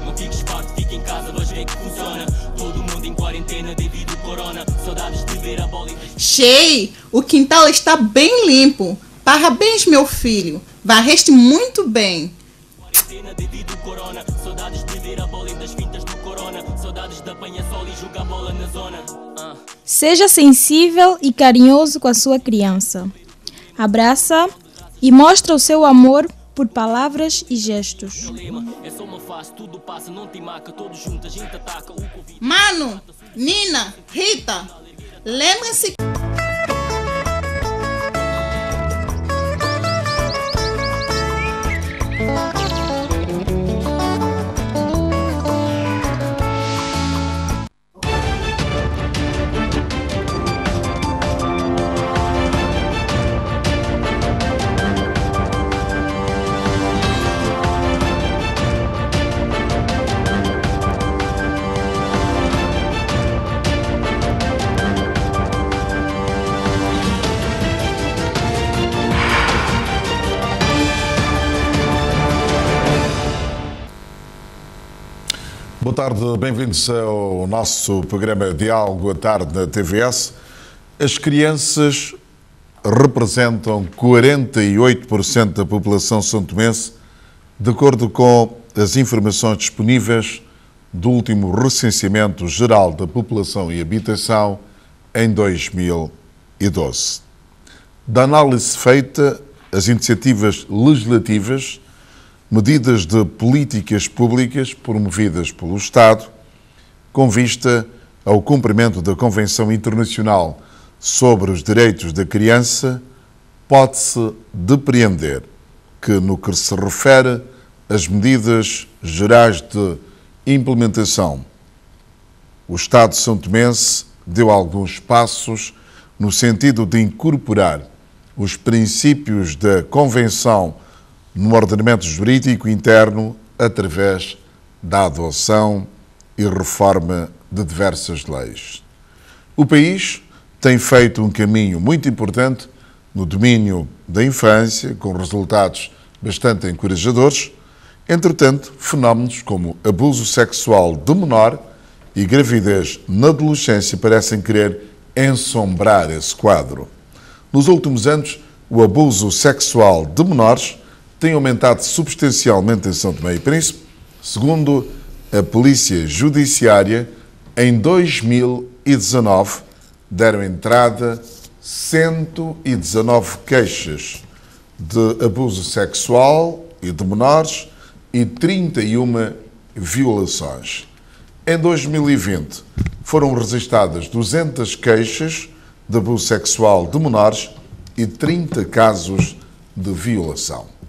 Não fiques farto, fica em casa, vais ver que funciona. Todo mundo em quarentena devido ao corona. Saudades de ver a bola e... Shei, o quintal está bem limpo. Parabéns, meu filho. Varreste muito bem. Quarentena devido ao corona. Saudades de ver a bola e das fintas do corona. Saudades de apanhar sol e jogar bola na zona. Seja sensível e carinhoso com a sua criança. Abraça e mostra o seu amor por palavras e gestos. É só uma fase, tudo passa, não te maca. Todos juntos a gente ataca o Covid. Mano, Nina, Rita, lembrem-se. Boa tarde, bem-vindos ao nosso programa Diálogo à Tarde na TVS. As crianças representam 48% da população santomense, de acordo com as informações disponíveis do último recenseamento geral da população e habitação em 2012. Da análise feita, as iniciativas legislativas, medidas de políticas públicas promovidas pelo Estado, com vista ao cumprimento da Convenção Internacional sobre os Direitos da Criança, pode-se depreender que, no que se refere às medidas gerais de implementação, o Estado santomense deu alguns passos no sentido de incorporar os princípios da Convenção no ordenamento jurídico interno através da adoção e reforma de diversas leis. O país tem feito um caminho muito importante no domínio da infância, com resultados bastante encorajadores. Entretanto, fenómenos como abuso sexual do menor e gravidez na adolescência parecem querer ensombrar esse quadro. Nos últimos anos, o abuso sexual de menores tem aumentado substancialmente em São Tomé e Príncipe. Segundo a Polícia Judiciária, em 2019 deram entrada 119 queixas de abuso sexual e de menores e 31 violações. Em 2020 foram registradas 200 queixas de abuso sexual de menores e 30 casos de violação.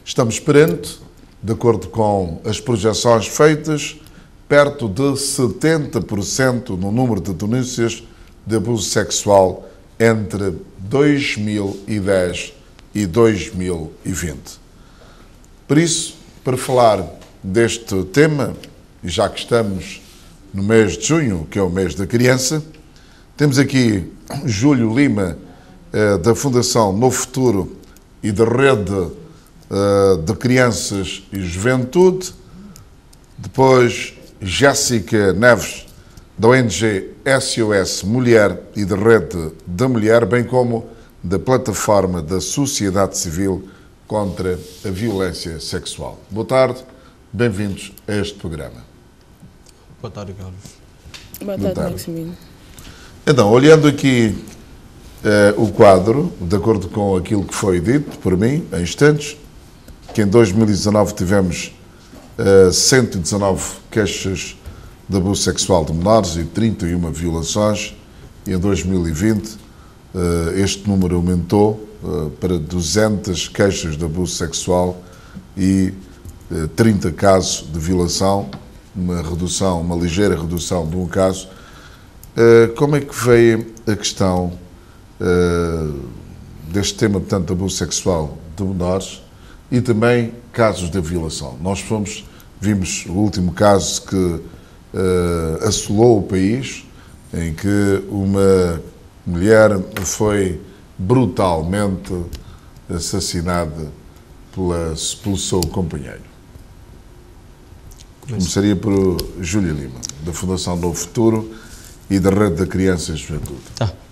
Estamos perante, de acordo com as projeções feitas, perto de 70% no número de denúncias de abuso sexual entre 2010 e 2020. Por isso, para falar deste tema, e já que estamos no mês de junho, que é o mês da criança, temos aqui Júlio Lima, da Fundação Novo Futuro e da Rede de Crianças e Juventude, depois Jéssica Neves, da ONG SOS Mulher e da Rede da Mulher, bem como da Plataforma da Sociedade Civil contra a Violência Sexual. Boa tarde, bem-vindos a este programa. Boa tarde, Carlos. Boa tarde, Maximino. Então, olhando aqui o quadro, de acordo com aquilo que foi dito por mim, em instantes, que em 2019 tivemos 119 queixas de abuso sexual de menores e 31 violações, e em 2020 este número aumentou para 200 queixas de abuso sexual e 30 casos de violação, uma ligeira redução de um caso. Como é que veio a questão deste tema, portanto, de abuso sexual de menores e também casos de violação? Nós vimos o último caso que assolou o país, em que uma mulher foi brutalmente assassinada pelo seu companheiro. Começaria por Júlia Lima, da Fundação Novo Futuro e da Rede da Criança e Juventude.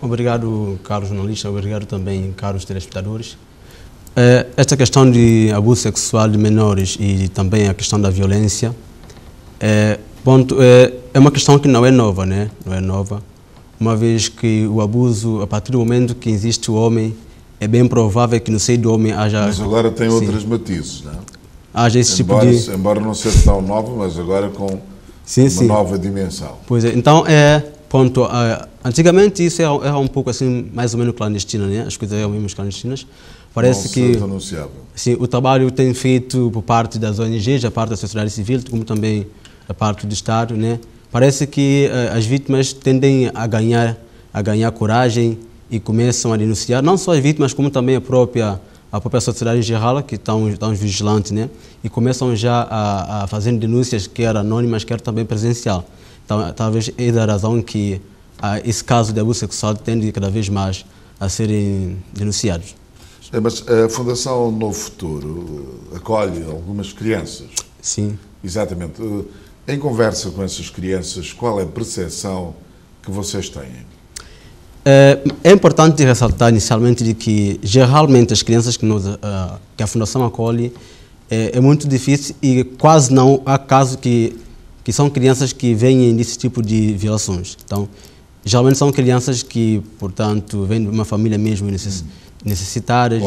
Obrigado, caros jornalistas, obrigado também, caros telespectadores. Esta questão de abuso sexual de menores e também a questão da violência é uma questão que não é nova, né? Não é nova, uma vez que o abuso, a partir do momento que existe o homem, é bem provável que no seio do homem haja... Mas agora tem outros matizes, não é? Haja esse embora não seja tão nova, mas agora com uma nova dimensão. Pois é, então, antigamente isso era um pouco assim, mais ou menos clandestino, né? As coisas eram mesmo clandestinas. Parece que sim, o trabalho tem feito por parte das ONGs, a parte da sociedade civil, como também a parte do Estado, né? Parece que as vítimas tendem a ganhar coragem e começam a denunciar, não só as vítimas, como também a própria sociedade em geral, que estão vigilantes, né? E começam já a fazer denúncias, quer anônimas, quer também presencial. Então, talvez é da razão que esse caso de abuso sexual tende cada vez mais a serem denunciados. Mas a Fundação Novo Futuro acolhe algumas crianças. Sim. Exatamente. Em conversa com essas crianças, qual é a percepção que vocês têm? É importante ressaltar inicialmente de que, geralmente, as crianças que a Fundação acolhe é muito difícil e quase não há casos que são crianças que vêm desse tipo de violações. Então, geralmente são crianças que, portanto, vêm de uma família mesmo necessitadas,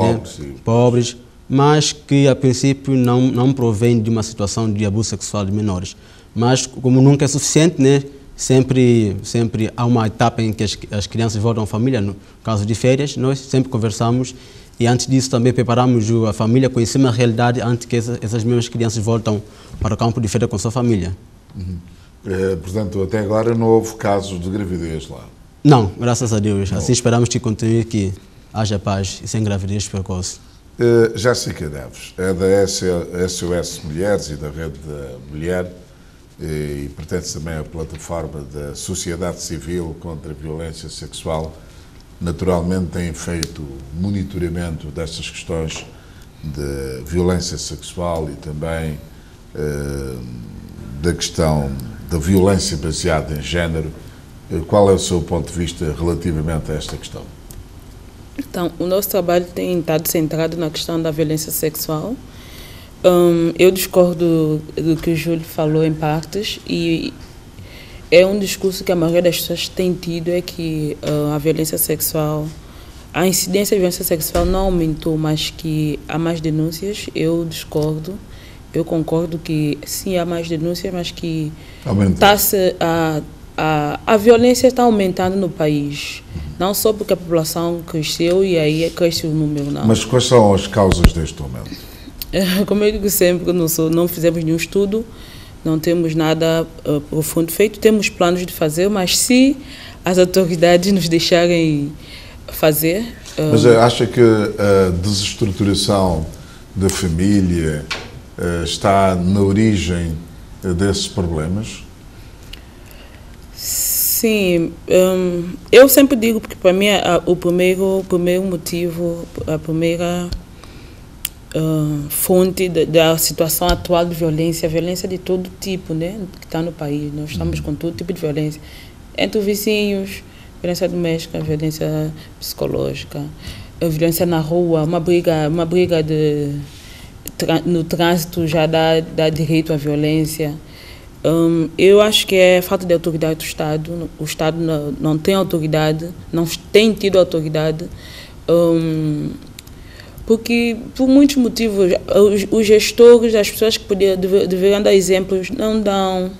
pobres, mas que, a princípio, não provém de uma situação de abuso sexual de menores. Mas, como nunca é suficiente, né? Sempre há uma etapa em que as crianças voltam à família, no caso de férias, nós sempre conversamos e antes disso também preparamos a família, conhecemos a realidade antes que essas mesmas crianças voltam para o campo de férias com sua família. Portanto, até agora não houve casos de gravidez lá? Não, graças a Deus. Não. Assim esperamos que continue, que haja paz e sem gravidez precoce. Jéssica Neves, é da SOS Mulheres e da Rede da Mulher, e pertence também à plataforma da Sociedade Civil contra a Violência Sexual. Naturalmente tem feito monitoramento destas questões de violência sexual e também da questão da violência baseada em género. Qual é o seu ponto de vista relativamente a esta questão? Então, o nosso trabalho tem estado centrado na questão da violência sexual. Eu discordo do que o Júlio falou em partes e é um discurso que a maioria das pessoas tem tido, é que a violência sexual, a incidência de violência sexual não aumentou, mas que há mais denúncias. Eu discordo. Eu concordo que sim, há mais denúncias, mas que a violência está aumentando no país. Não só porque a população cresceu e aí cresce o número, não. Mas quais são as causas deste aumento? Como eu digo sempre, não fizemos nenhum estudo, não temos nada profundo feito, temos planos de fazer, mas se as autoridades nos deixarem fazer... Mas acha que a desestruturação da família está na origem desses problemas? Sim, eu sempre digo, porque para mim o primeiro motivo, a primeira fonte da situação atual de violência, a violência de todo tipo, né, que está no país. Nós estamos com todo tipo de violência, entre os vizinhos, violência doméstica, violência psicológica, violência na rua, uma briga no trânsito já dá direito à violência. Eu acho que é falta de autoridade do Estado. O Estado não tem autoridade, não tem tido autoridade, porque por muitos motivos os gestores, as pessoas que deveriam dar exemplos, não dão.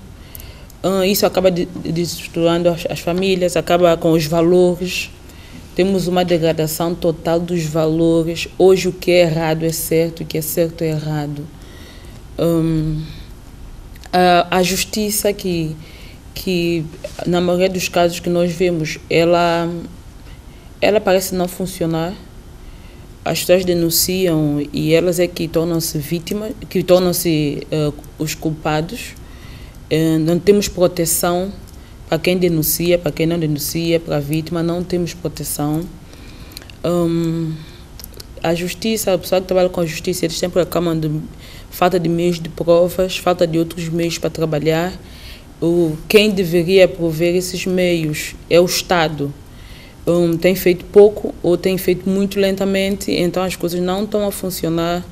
Isso acaba desestruturando as famílias, acaba com os valores. Temos uma degradação total dos valores. Hoje o que é errado é certo, o que é certo é errado. A justiça que na maioria dos casos que nós vemos, ela parece não funcionar. As pessoas denunciam e elas é que tornam-se vítimas, que tornam-se os culpados. Não temos proteção para quem denuncia, para quem não denuncia, para a vítima, não temos proteção. a justiça, a pessoa que trabalha com a justiça, eles sempre reclamam de falta de meios de provas, falta de outros meios para trabalhar. Quem deveria prover esses meios é o Estado. Tem feito pouco ou tem feito muito lentamente, então as coisas não estão a funcionar.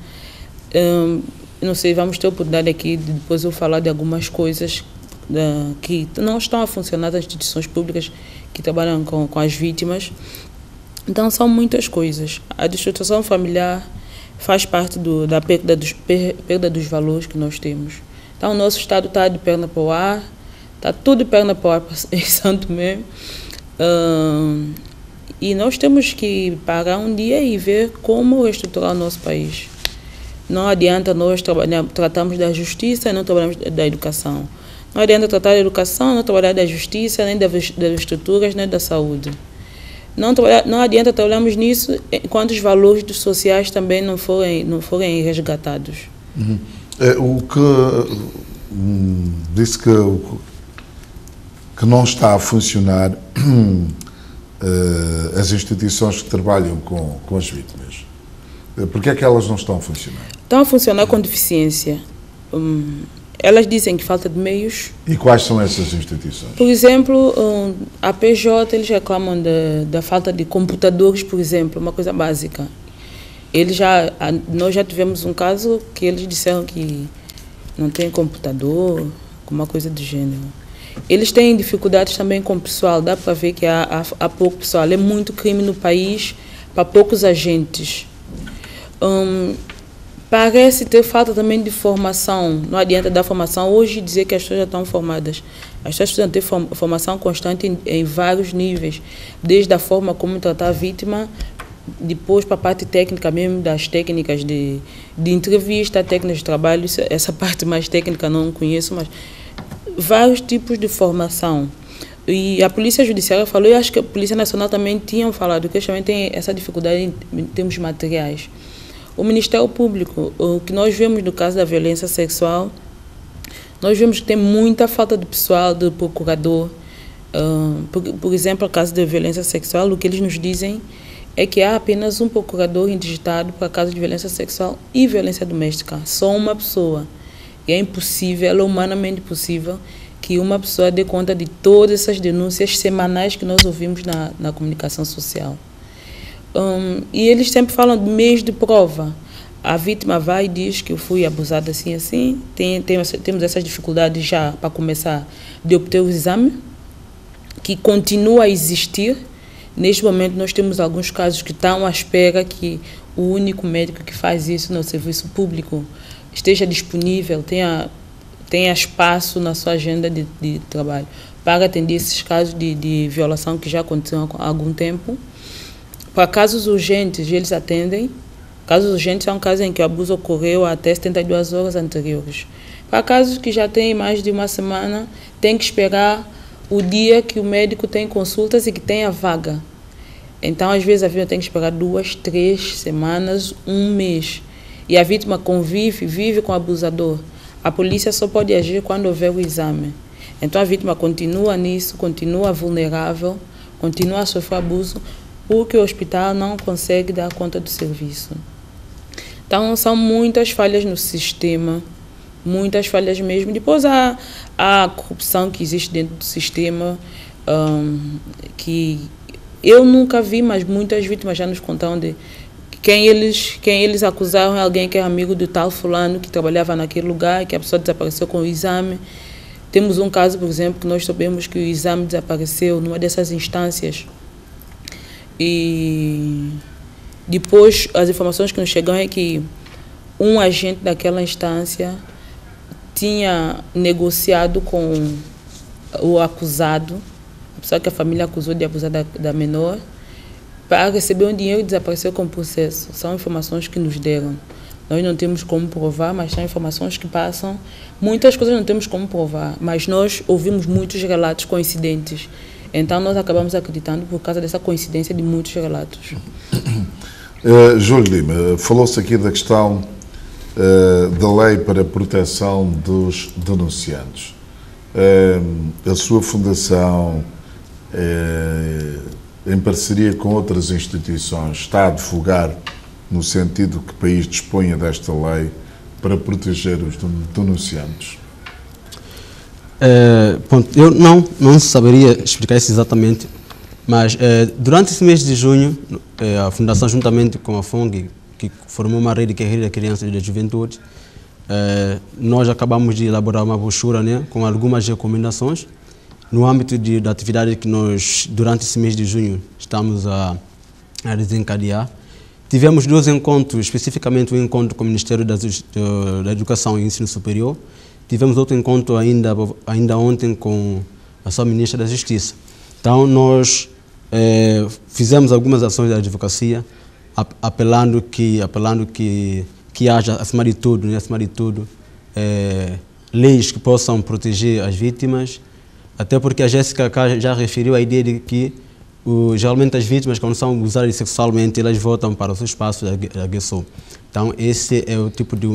Não sei, vamos ter a oportunidade aqui de depois eu falar de algumas coisas que não estão a funcionar das instituições públicas que trabalham com as vítimas. Então são muitas coisas. A destruturação familiar faz parte da perda dos valores que nós temos. Então o nosso Estado está de perna para o ar, está tudo de perna para o ar em Santo Tomé. E nós temos que parar um dia e ver como reestruturar o nosso país. Não adianta nós tratarmos da justiça e não trabalharmos da educação. Não adianta tratar da educação, não trabalhar da justiça, nem das estruturas, nem da saúde. Não adianta trabalharmos nisso enquanto os valores sociais também não forem resgatados. O que disse que não está a funcionar as instituições que trabalham com as vítimas. Por que é que elas não estão a funcionar? Estão a funcionar com deficiência. Elas dizem que falta de meios. E quais são essas instituições? Por exemplo, a PJ, eles reclamam da falta de computadores, por exemplo, uma coisa básica. Nós já tivemos um caso que eles disseram que não tem computador, alguma coisa do gênero. Eles têm dificuldades também com o pessoal, dá para ver que há pouco pessoal. É muito crime no país para poucos agentes. Parece ter falta também de formação. Não adianta dar formação hoje e dizer que as pessoas já estão formadas. As pessoas precisam ter formação constante em vários níveis, desde a forma como tratar a vítima, depois para a parte técnica mesmo, das técnicas de entrevista, técnicas de trabalho. Essa parte mais técnica não conheço, mas vários tipos de formação. E a Polícia Judiciária falou, e acho que a Polícia Nacional também tinham falado, que eles também têm essa dificuldade em termos materiais. O Ministério Público, o que nós vemos no caso da violência sexual, nós vemos que tem muita falta de pessoal, do procurador. Por exemplo, no caso da violência sexual, o que eles nos dizem é que há apenas um procurador indigitado para casos de violência sexual e violência doméstica. Só uma pessoa. E é impossível, é humanamente impossível, que uma pessoa dê conta de todas essas denúncias semanais que nós ouvimos na comunicação social. E eles sempre falam de meios de prova. A vítima vai e diz que eu fui abusada assim. Temos essas dificuldades já para começar de obter o exame, que continua a existir. Neste momento nós temos alguns casos que estão à espera que o único médico que faz isso no serviço público esteja disponível, tenha espaço na sua agenda de trabalho para atender esses casos de violação que já aconteceram há algum tempo. Para casos urgentes, eles atendem. Casos urgentes são casos em que o abuso ocorreu até 72 horas anteriores. Para casos que já têm mais de uma semana, tem que esperar o dia que o médico tem consultas e que tem a vaga. Então, às vezes, a vítima tem que esperar 2, 3 semanas, um mês. E a vítima vive com o abusador. A polícia só pode agir quando houver o exame. Então, a vítima continua nisso, continua vulnerável, continua a sofrer abuso, porque o hospital não consegue dar conta do serviço. Então, são muitas falhas no sistema, muitas falhas mesmo. Depois, há a corrupção que existe dentro do sistema, que eu nunca vi, mas muitas vítimas já nos contaram de quem eles acusaram é alguém que é amigo do tal fulano, que trabalhava naquele lugar e que a pessoa desapareceu com o exame. Temos um caso, por exemplo, que nós sabemos que o exame desapareceu numa dessas instâncias. E depois as informações que nos chegam é que um agente daquela instância tinha negociado com o acusado, a pessoa que a família acusou de abusar da menor, para receber um dinheiro e desapareceu com o processo. São informações que nos deram. Nós não temos como provar, mas são informações que passam. Muitas coisas não temos como provar, mas nós ouvimos muitos relatos coincidentes. Então, nós acabamos acreditando por causa dessa coincidência de muitos relatos. Júlio Lima, falou-se aqui da questão da lei para a proteção dos denunciantes. A sua fundação, em parceria com outras instituições, está a divulgar no sentido que o país disponha desta lei para proteger os denunciantes? Eu não saberia explicar isso exatamente, mas durante esse mês de junho, a Fundação, juntamente com a FONG, que formou uma rede de carreira de crianças e da juventude, nós acabamos de elaborar uma brochura, né, com algumas recomendações no âmbito da atividade que nós, durante esse mês de junho, estamos a desencadear. Tivemos 2 encontros, especificamente um encontro com o Ministério da Educação e Ensino Superior. Tivemos outro encontro ainda ontem com a sua Ministra da Justiça. Então, nós fizemos algumas ações da advocacia, apelando que haja, acima de tudo, leis que possam proteger as vítimas, até porque a Jéssica já referiu a ideia de que geralmente as vítimas, quando são abusadas sexualmente, elas voltam para o seu espaço de agressor. Então, esse é o tipo de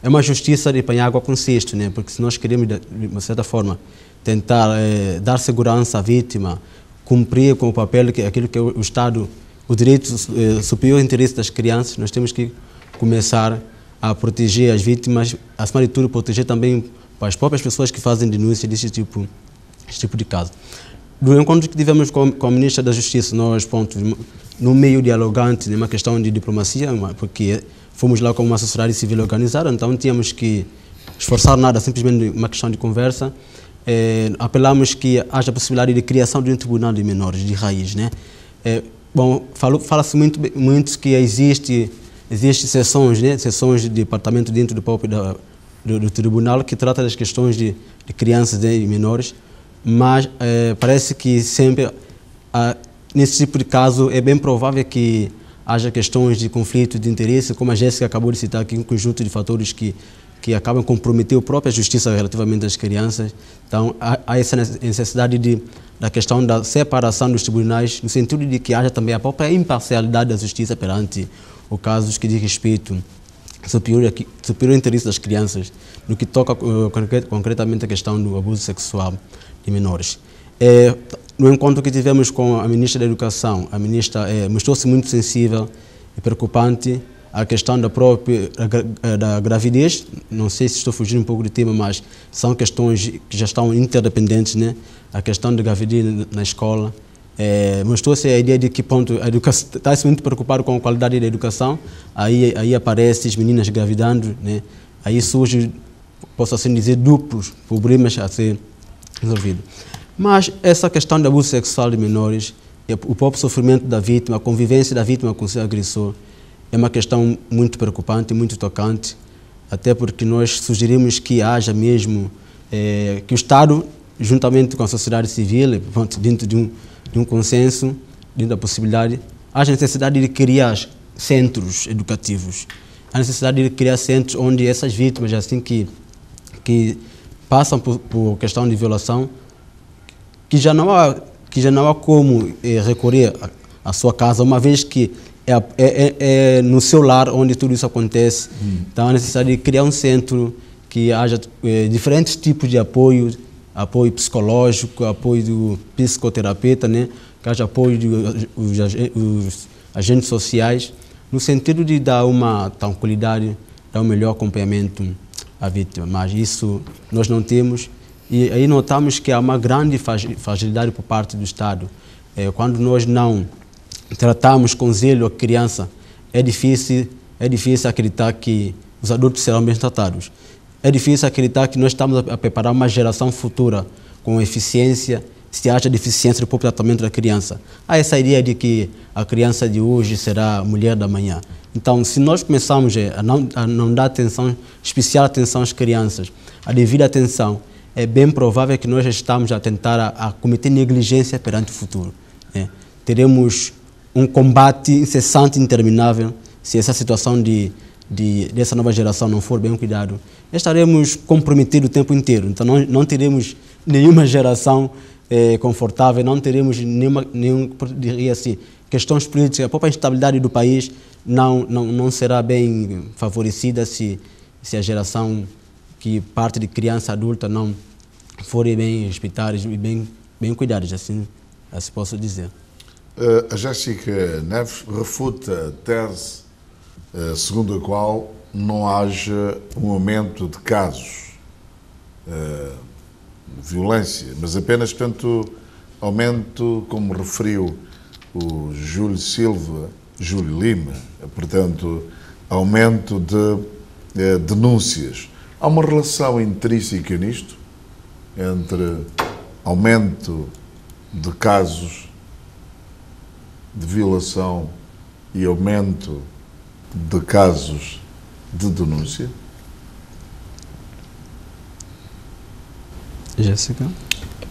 é uma justiça de apanhar água com cesto, né? Porque se nós queremos, de uma certa forma, tentar dar segurança à vítima, cumprir com o papel, aquilo que é o Estado, o direito superior interesse das crianças, nós temos que começar a proteger as vítimas, acima de tudo, proteger também as próprias pessoas que fazem denúncia desse tipo de caso. Do encontro que tivemos com a Ministra da Justiça, nós, no meio dialogante, numa questão de diplomacia, porque fomos lá como uma sociedade civil organizada, então não tínhamos que esforçar nada, simplesmente uma questão de conversa. Apelamos que haja a possibilidade de criação de um tribunal de menores, de raiz, né? Fala-se muito que existe sessões, né? Sessões de departamento dentro do próprio do tribunal que trata das questões de crianças e menores, mas parece que sempre, nesse tipo de caso, é bem provável que haja questões de conflito de interesse, como a Jéssica acabou de citar aqui, um conjunto de fatores que acabam comprometendo a própria justiça relativamente às crianças. Então, há essa necessidade da questão da separação dos tribunais, no sentido de que haja também a própria imparcialidade da justiça perante os casos que diz respeito ao superior interesse das crianças, no que toca concretamente a questão do abuso sexual de menores. No encontro que tivemos com a Ministra da Educação, a Ministra mostrou-se muito sensível e preocupante a questão da gravidez. Não sei se estou fugindo um pouco do tema, mas são questões que já estão interdependentes, né? A questão da gravidez na escola. Mostrou-se a ideia de que está-se muito preocupado com a qualidade da educação, aí aparecem as meninas engravidando, né? Aí surge, posso assim dizer, duplos problemas a ser resolvidos. Mas essa questão do abuso sexual de menores, o próprio sofrimento da vítima, a convivência da vítima com o seu agressor, é uma questão muito preocupante, muito tocante, até porque nós sugerimos que haja mesmo, que o Estado, juntamente com a sociedade civil, dentro de um consenso, dentro da possibilidade, haja necessidade de criar centros educativos, a necessidade de criar centros onde essas vítimas, assim que passam por questão de violação, que já não há como recorrer à sua casa, uma vez que é no seu lar onde tudo isso acontece. Então, a necessidade de criar um centro que haja diferentes tipos de apoio psicológico, apoio do psicoterapeuta, né? Que haja apoio dos agentes sociais, no sentido de dar uma tranquilidade, dar um melhor acompanhamento à vítima. Mas isso nós não temos. E aí notamos que há uma grande fragilidade por parte do Estado. Quando nós não tratamos com zelo a criança, é difícil acreditar que os adultos serão bem tratados. É difícil acreditar que nós estamos a preparar uma geração futura com eficiência, se haja deficiência do próprio tratamento da criança. Há essa ideia de que a criança de hoje será a mulher da manhã. Então, se nós começarmos a não dar especial atenção às crianças, a devida atenção, é bem provável que nós já estamos a tentar a cometer negligência perante o futuro, né? Teremos um combate incessante e interminável se essa situação dessa nova geração não for bem cuidado. Estaremos comprometidos o tempo inteiro. Então, não teremos nenhuma geração confortável, não teremos diria assim, questões políticas, a própria instabilidade do país não será bem favorecida se a geração que parte de criança adulta não forem bem respeitadas e bem cuidadas, assim posso dizer. A Jéssica Neves refuta a tese segundo a qual não haja um aumento de casos de violência, mas apenas, portanto, aumento, como referiu o Júlio Lima, portanto, aumento de denúncias. Há uma relação intrínseca nisto, entre aumento de casos de violação e aumento de casos de denúncia? Jéssica?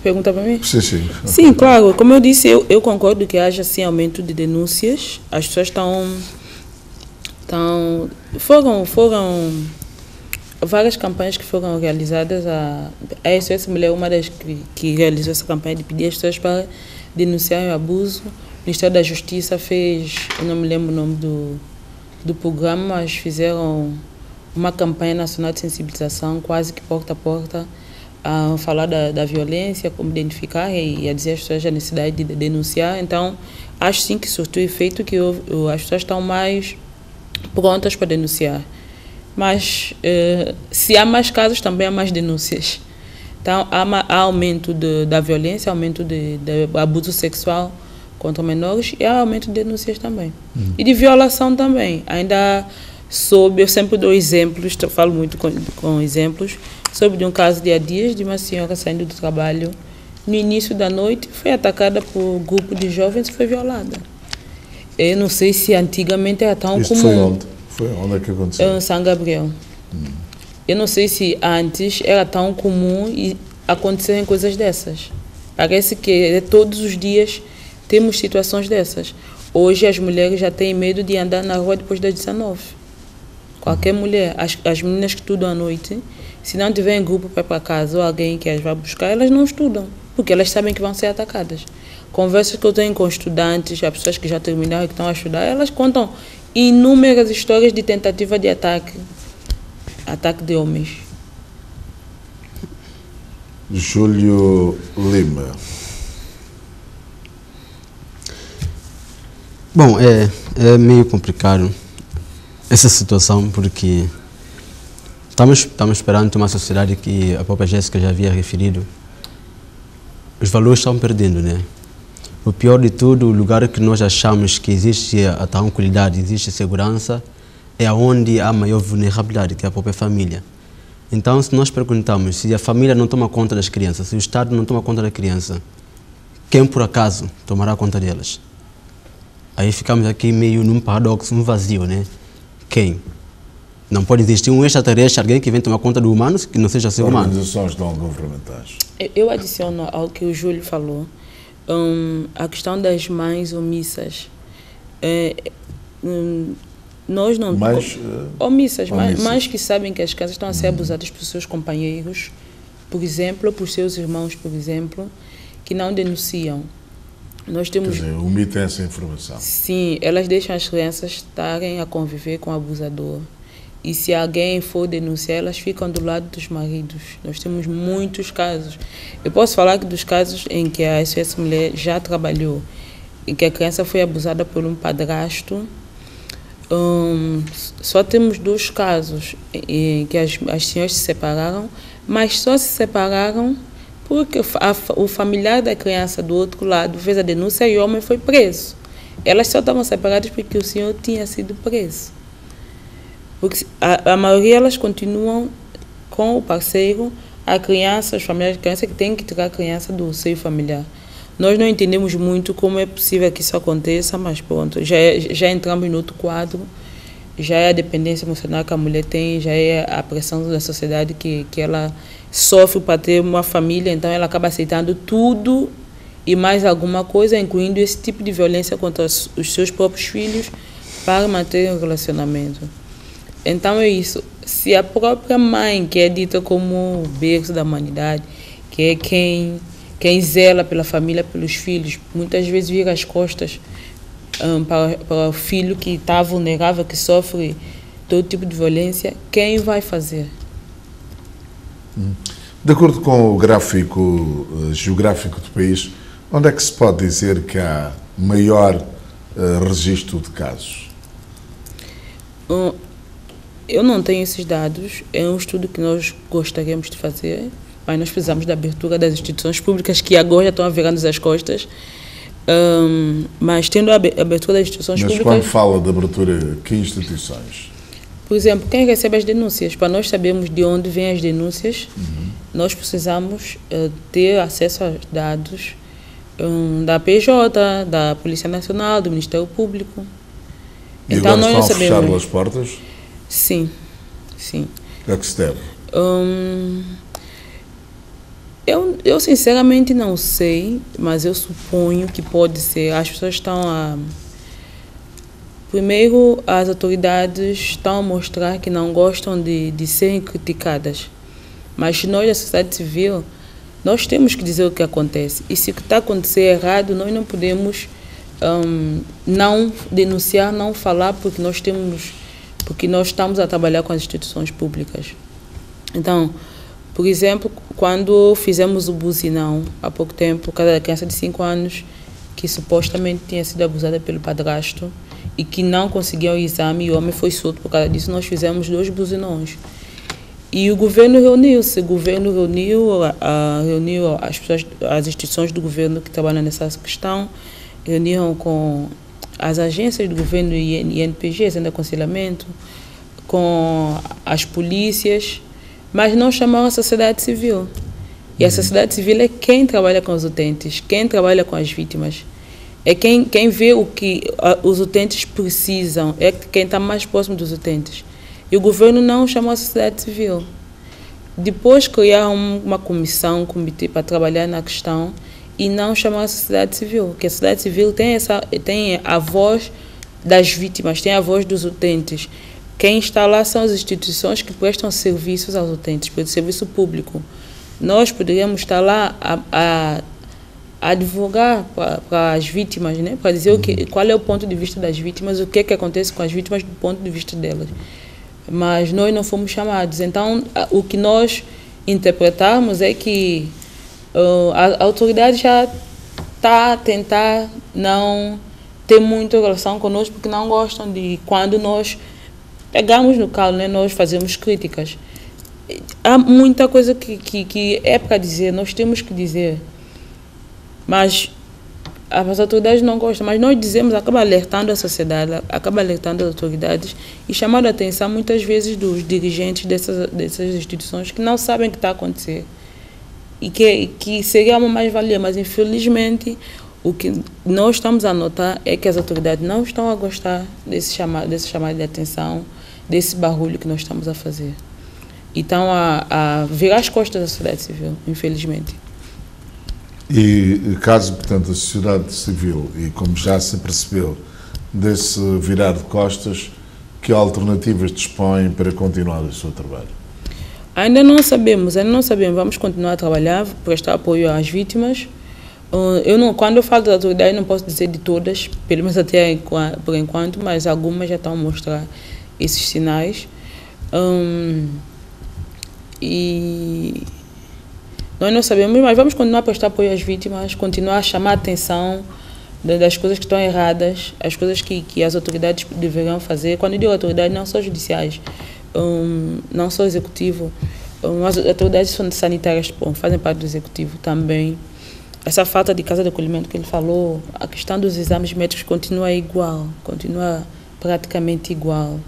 Pergunta para mim? Sim, sim. Sim, claro. Como eu disse, eu concordo que haja sim aumento de denúncias. As pessoas foram várias campanhas que foram realizadas. A SOS Mulher é uma das que realizou essa campanha de pedir as pessoas para denunciarem o abuso. O Ministério da Justiça fez, eu não me lembro o nome do programa, mas fizeram uma campanha nacional de sensibilização, quase que porta a porta, a falar da violência, como identificar e a dizer às pessoas a necessidade de denunciar. Então, acho sim que surtiu efeito, que as pessoas estão mais prontas para denunciar. Mas, se há mais casos, também há mais denúncias. Então, há aumento da violência, aumento de abuso sexual contra menores e há aumento de denúncias também. E de violação também. Ainda eu sempre dou exemplos, falo muito com exemplos, soube de um caso de há dias de uma senhora saindo do trabalho no início da noite, foi atacada por um grupo de jovens e foi violada. Eu não sei se antigamente era tão Isto comum. Foi onde é que aconteceu? Em São Gabriel. Eu não sei se antes era tão comum e acontecerem coisas dessas. Parece que todos os dias temos situações dessas. Hoje as mulheres já têm medo de andar na rua depois das 19. Qualquer mulher, as meninas que estudam à noite, se não tiverem grupo para ir para casa ou alguém que as vai buscar, elas não estudam, porque elas sabem que vão ser atacadas. Conversas que eu tenho com estudantes, as pessoas que já terminaram e que estão a estudar, elas contam inúmeras histórias de tentativa de ataque de homens. Júlio Lima. Bom, é meio complicado essa situação, porque estamos perante uma sociedade que a própria Jéssica já havia referido. Os valores estão perdendo, né? O pior de tudo, o lugar que nós achamos que existe a tranquilidade, existe segurança, é onde há maior vulnerabilidade, que é a própria família. Então, se nós perguntamos se a família não toma conta das crianças, se o Estado não toma conta da criança, quem por acaso tomará conta delas? Aí ficamos aqui meio num paradoxo, num vazio, né? Quem? Não pode existir um extraterrestre, alguém que vem tomar conta do humano, que não seja ser humano. Organizações não governamentais. Eu adiciono ao que o Júlio falou, a questão das mães omissas. Nós não... Omissas, mães que sabem que as crianças estão a ser abusadas por seus companheiros, por exemplo, por seus irmãos, por exemplo, que não denunciam. Nós temos... Quer dizer, omitem essa informação. Sim, elas deixam as crianças estarem a conviver com o abusador. E se alguém for denunciar, elas ficam do lado dos maridos. Nós temos muitos casos. Eu posso falar dos casos em que a SOS Mulher já trabalhou, em que a criança foi abusada por um padrasto. Só temos 2 casos em que as senhoras se separaram, mas só se separaram porque o familiar da criança do outro lado fez a denúncia e o homem foi preso. Elas só estavam separadas porque o senhor tinha sido preso. Porque a maioria elas continuam com o parceiro, a criança, os familiares da criança que têm que tirar a criança do seio familiar. Nós não entendemos muito como é possível que isso aconteça, mas pronto, já entramos no outro quadro, já é a dependência emocional que a mulher tem, já é a pressão da sociedade que ela sofre para ter uma família, então ela acaba aceitando tudo e mais alguma coisa, incluindo esse tipo de violência contra os seus próprios filhos para manter o relacionamento. Então é isso. Se a própria mãe, que é dita como o berço da humanidade, que é quem zela pela família, pelos filhos, muitas vezes vira as costas para o filho que está vulnerável, que sofre todo tipo de violência, quem vai fazer? De acordo com o gráfico geográfico do país, onde é que se pode dizer que há maior registro de casos? Eu não tenho esses dados, é um estudo que nós gostaríamos de fazer, mas nós precisamos da abertura das instituições públicas, que agora já estão a virar-nos as costas, mas tendo a abertura das instituições públicas... Mas quando fala de abertura, que instituições? Por exemplo, quem recebe as denúncias? Para nós sabermos de onde vêm as denúncias, nós precisamos ter acesso aos dados da PJ, da Polícia Nacional, do Ministério Público. E então, agora nós estão a fechar as portas? Sim, sim. É que se deve? Eu sinceramente não sei, mas eu suponho que pode ser. As pessoas estão a... Primeiro, as autoridades estão a mostrar que não gostam de serem criticadas. Mas nós, da sociedade civil, nós temos que dizer o que acontece. E se o que está a acontecer é errado, nós não podemos não denunciar, não falar, porque nós estamos a trabalhar com as instituições públicas. Então, por exemplo, quando fizemos o buzinão, há pouco tempo, cada criança de 5 anos que supostamente tinha sido abusada pelo padrasto e que não conseguia o exame e o homem foi solto por causa disso, nós fizemos 2 buzinões. E o governo reuniu-se, reuniu as pessoas, as instituições do governo que trabalham nessa questão, reuniram com as agências do governo e INPG, Centro de Aconselhamento, com as polícias, mas não chamaram a sociedade civil. E a sociedade civil é quem trabalha com os utentes, quem trabalha com as vítimas. É quem vê o que os utentes precisam, é quem está mais próximo dos utentes. E o governo não chamou a sociedade civil. Depois criaram uma comissão, um comitê para trabalhar na questão e não chamou a sociedade civil, porque a sociedade civil tem a voz das vítimas, tem a voz dos utentes. Quem está lá são as instituições que prestam serviços aos utentes, pelo serviço público. Nós poderíamos estar lá a advogar para as vítimas, né? Para dizer qual é o ponto de vista das vítimas, o que acontece com as vítimas do ponto de vista delas. Mas nós não fomos chamados. Então, o que nós interpretamos é que a autoridade já está a tentar não ter muita relação conosco, porque não gostam de quando nós pegamos no calo, né? Nós fazemos críticas. Há muita coisa que é para dizer, nós temos que dizer. Mas as autoridades não gostam, mas nós dizemos, acaba alertando a sociedade, acaba alertando as autoridades e chamando a atenção muitas vezes dos dirigentes dessas instituições que não sabem o que está a acontecer e que seria uma mais-valia, mas infelizmente o que nós estamos a notar é que as autoridades não estão a gostar desse chamado de atenção, desse barulho que nós estamos a fazer. E estão a virar as costas da sociedade civil, infelizmente. E caso, portanto, a sociedade civil, e como já se percebeu, desse virar de costas, que alternativas dispõem para continuar o seu trabalho? Ainda não sabemos. Vamos continuar a trabalhar, prestar apoio às vítimas. Quando eu falo da autoridade, não posso dizer de todas, pelo menos até por enquanto, mas algumas já estão a mostrar esses sinais. E nós não sabemos, mas vamos continuar a prestar apoio às vítimas, continuar a chamar a atenção das coisas que estão erradas, as coisas que as autoridades deveriam fazer. Quando eu digo autoridade, não só judiciais, não só executivo, as autoridades sanitárias fazem parte do executivo também. Essa falta de casa de acolhimento que ele falou, a questão dos exames médicos continua igual, continua praticamente igual.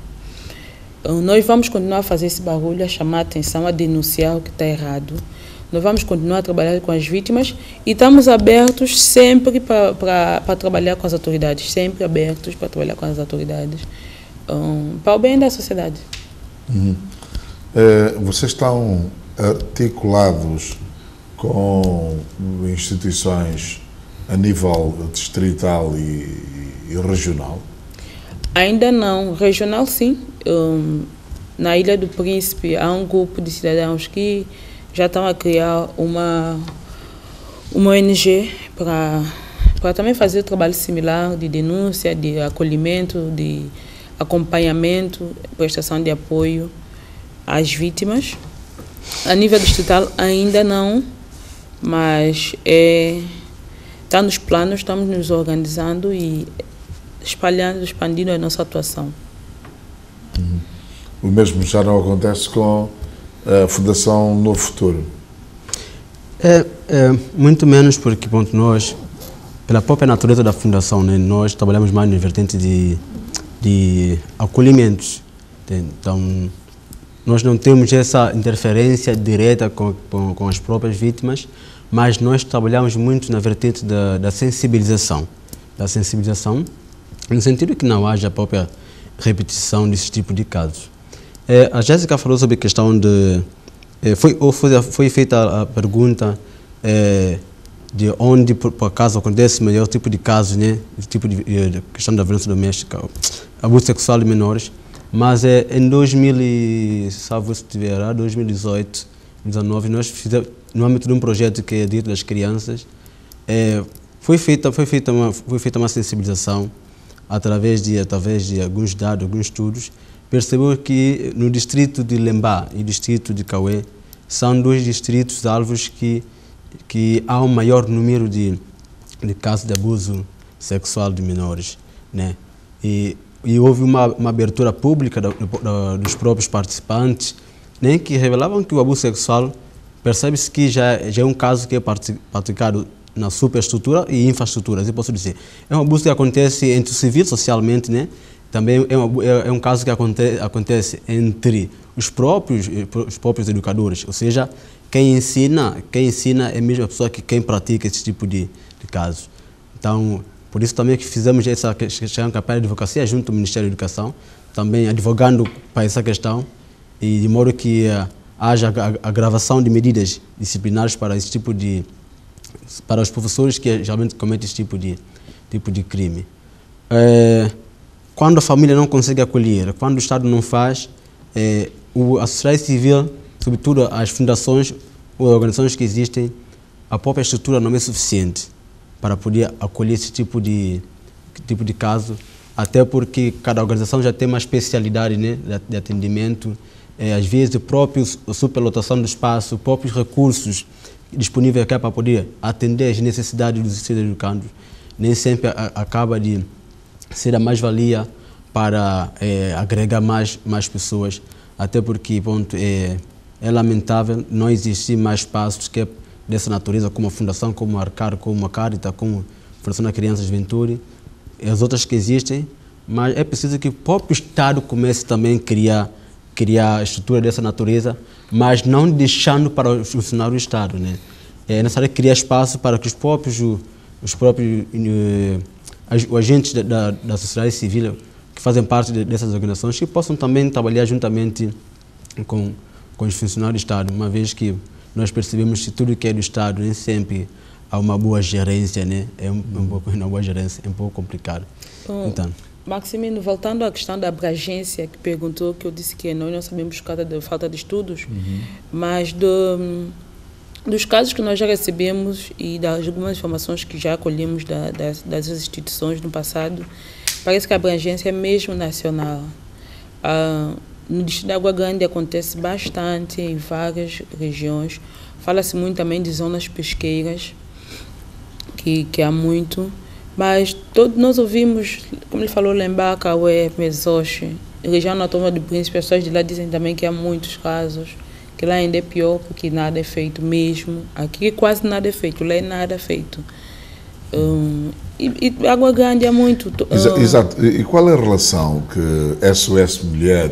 Nós vamos continuar a fazer esse barulho, a chamar a atenção, a denunciar o que está errado. Nós vamos continuar a trabalhar com as vítimas e estamos abertos sempre para trabalhar com as autoridades, sempre abertos para trabalhar com as autoridades, para o bem da sociedade. Vocês estão articulados com instituições a nível distrital e regional? Ainda não. Regional, sim. Na Ilha do Príncipe há um grupo de cidadãos que já estão a criar uma ONG para também fazer trabalho similar de denúncia, de acolhimento, de acompanhamento, prestação de apoio às vítimas. A nível distrital ainda não, mas está nos planos, estamos nos organizando e expandindo a nossa atuação. O mesmo já não acontece com a Fundação Novo Futuro? Muito menos, porque ponto, nós, pela própria natureza da Fundação, né, nós trabalhamos mais na vertente de acolhimentos. Então, nós não temos essa interferência direta com as próprias vítimas, mas nós trabalhamos muito na vertente da sensibilização. No sentido que não haja a própria repetição desse tipo de casos. A Jéssica falou sobre a questão de... Foi feita a pergunta de onde, por acaso, acontece melhor tipo de casos, né? Tipo de questão da violência doméstica, abuso sexual de menores. Mas em 2018, 2019, nós fizemos, no âmbito de um projeto que é Direito das Crianças, foi feita uma sensibilização através de alguns dados, alguns estudos. Percebeu que no distrito de Lembá e distrito de Cauê são dois distritos alvos que há um maior número de casos de abuso sexual de menores, né? E houve uma abertura pública dos próprios participantes, né, que revelavam que o abuso sexual, percebe-se que já é um caso que é praticado na superestrutura e infraestruturas, eu posso dizer. É um abuso que acontece entre o civil, socialmente, né? Também é um caso que acontece entre os próprios educadores, ou seja, quem ensina é a mesma pessoa que quem pratica esse tipo de casos. Então, por isso também que fizemos essa campanha de advocacia junto ao Ministério da Educação, também advogando para essa questão, e de modo que haja a gravação de medidas disciplinares para esse tipo para os professores que geralmente cometem esse tipo de crime. Quando a família não consegue acolher, quando o Estado não faz, a sociedade civil, sobretudo as fundações ou organizações que existem, a própria estrutura não é suficiente para poder acolher esse tipo de caso, até porque cada organização já tem uma especialidade, né, de atendimento, às vezes a superlotação do espaço, os próprios recursos disponíveis aqui para poder atender às necessidades dos seus educandos, nem sempre acaba de ser a mais-valia para agregar mais pessoas, até porque é lamentável não existir mais espaços que é dessa natureza, como a Fundação, como a Arcar, como a Caritas, como a Fundação da Criança e Juventude, e as outras que existem, mas é preciso que o próprio Estado comece também a criar estrutura dessa natureza, mas não deixando para o funcionário do Estado, né? É necessário criar espaço para que os próprios agentes da sociedade civil que fazem parte dessas organizações que possam também trabalhar juntamente com os funcionários do Estado, uma vez que nós percebemos que tudo que é do Estado nem sempre há uma boa gerência, né? Uma boa gerência é um pouco complicado. Então, Maximino, voltando à questão da abrangência que perguntou, que eu disse que nós não sabemos por causa da falta de estudos, mas dos casos que nós já recebemos e das algumas informações que já acolhemos das instituições no passado, parece que a abrangência é mesmo nacional. No distrito de Água Grande acontece bastante em várias regiões. Fala-se muito também de zonas pesqueiras, que há muito. Mas nós ouvimos, como ele falou, Lembá, Cauê, Mesoche, região autónoma do Príncipe, as pessoas de lá dizem também que há muitos casos, que lá ainda é pior porque nada é feito mesmo. Aqui quase nada é feito, lá é nada feito. E Água Grande há muito. Exato. E qual é a relação que SOS Mulher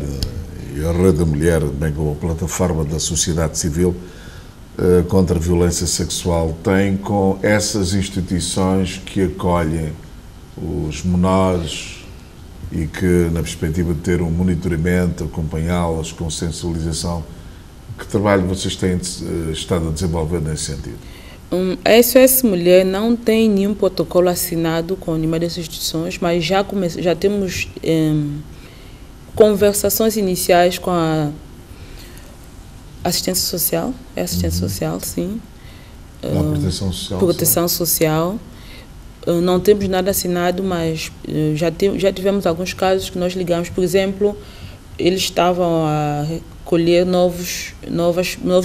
e a Rede da Mulher, bem como a plataforma da sociedade civil contra a violência sexual, tem com essas instituições que acolhem os menores e que, na perspectiva de ter um monitoramento, acompanhá-las com sensibilização, que trabalho vocês têm estado a desenvolver nesse sentido? A SOS Mulher não tem nenhum protocolo assinado com nenhuma dessas instituições, mas já temos conversações iniciais com a assistência social, social, sim. Proteção social. Proteção social. Não temos nada assinado, mas já tivemos alguns casos que nós ligamos. Por exemplo, eles estavam a recolher novos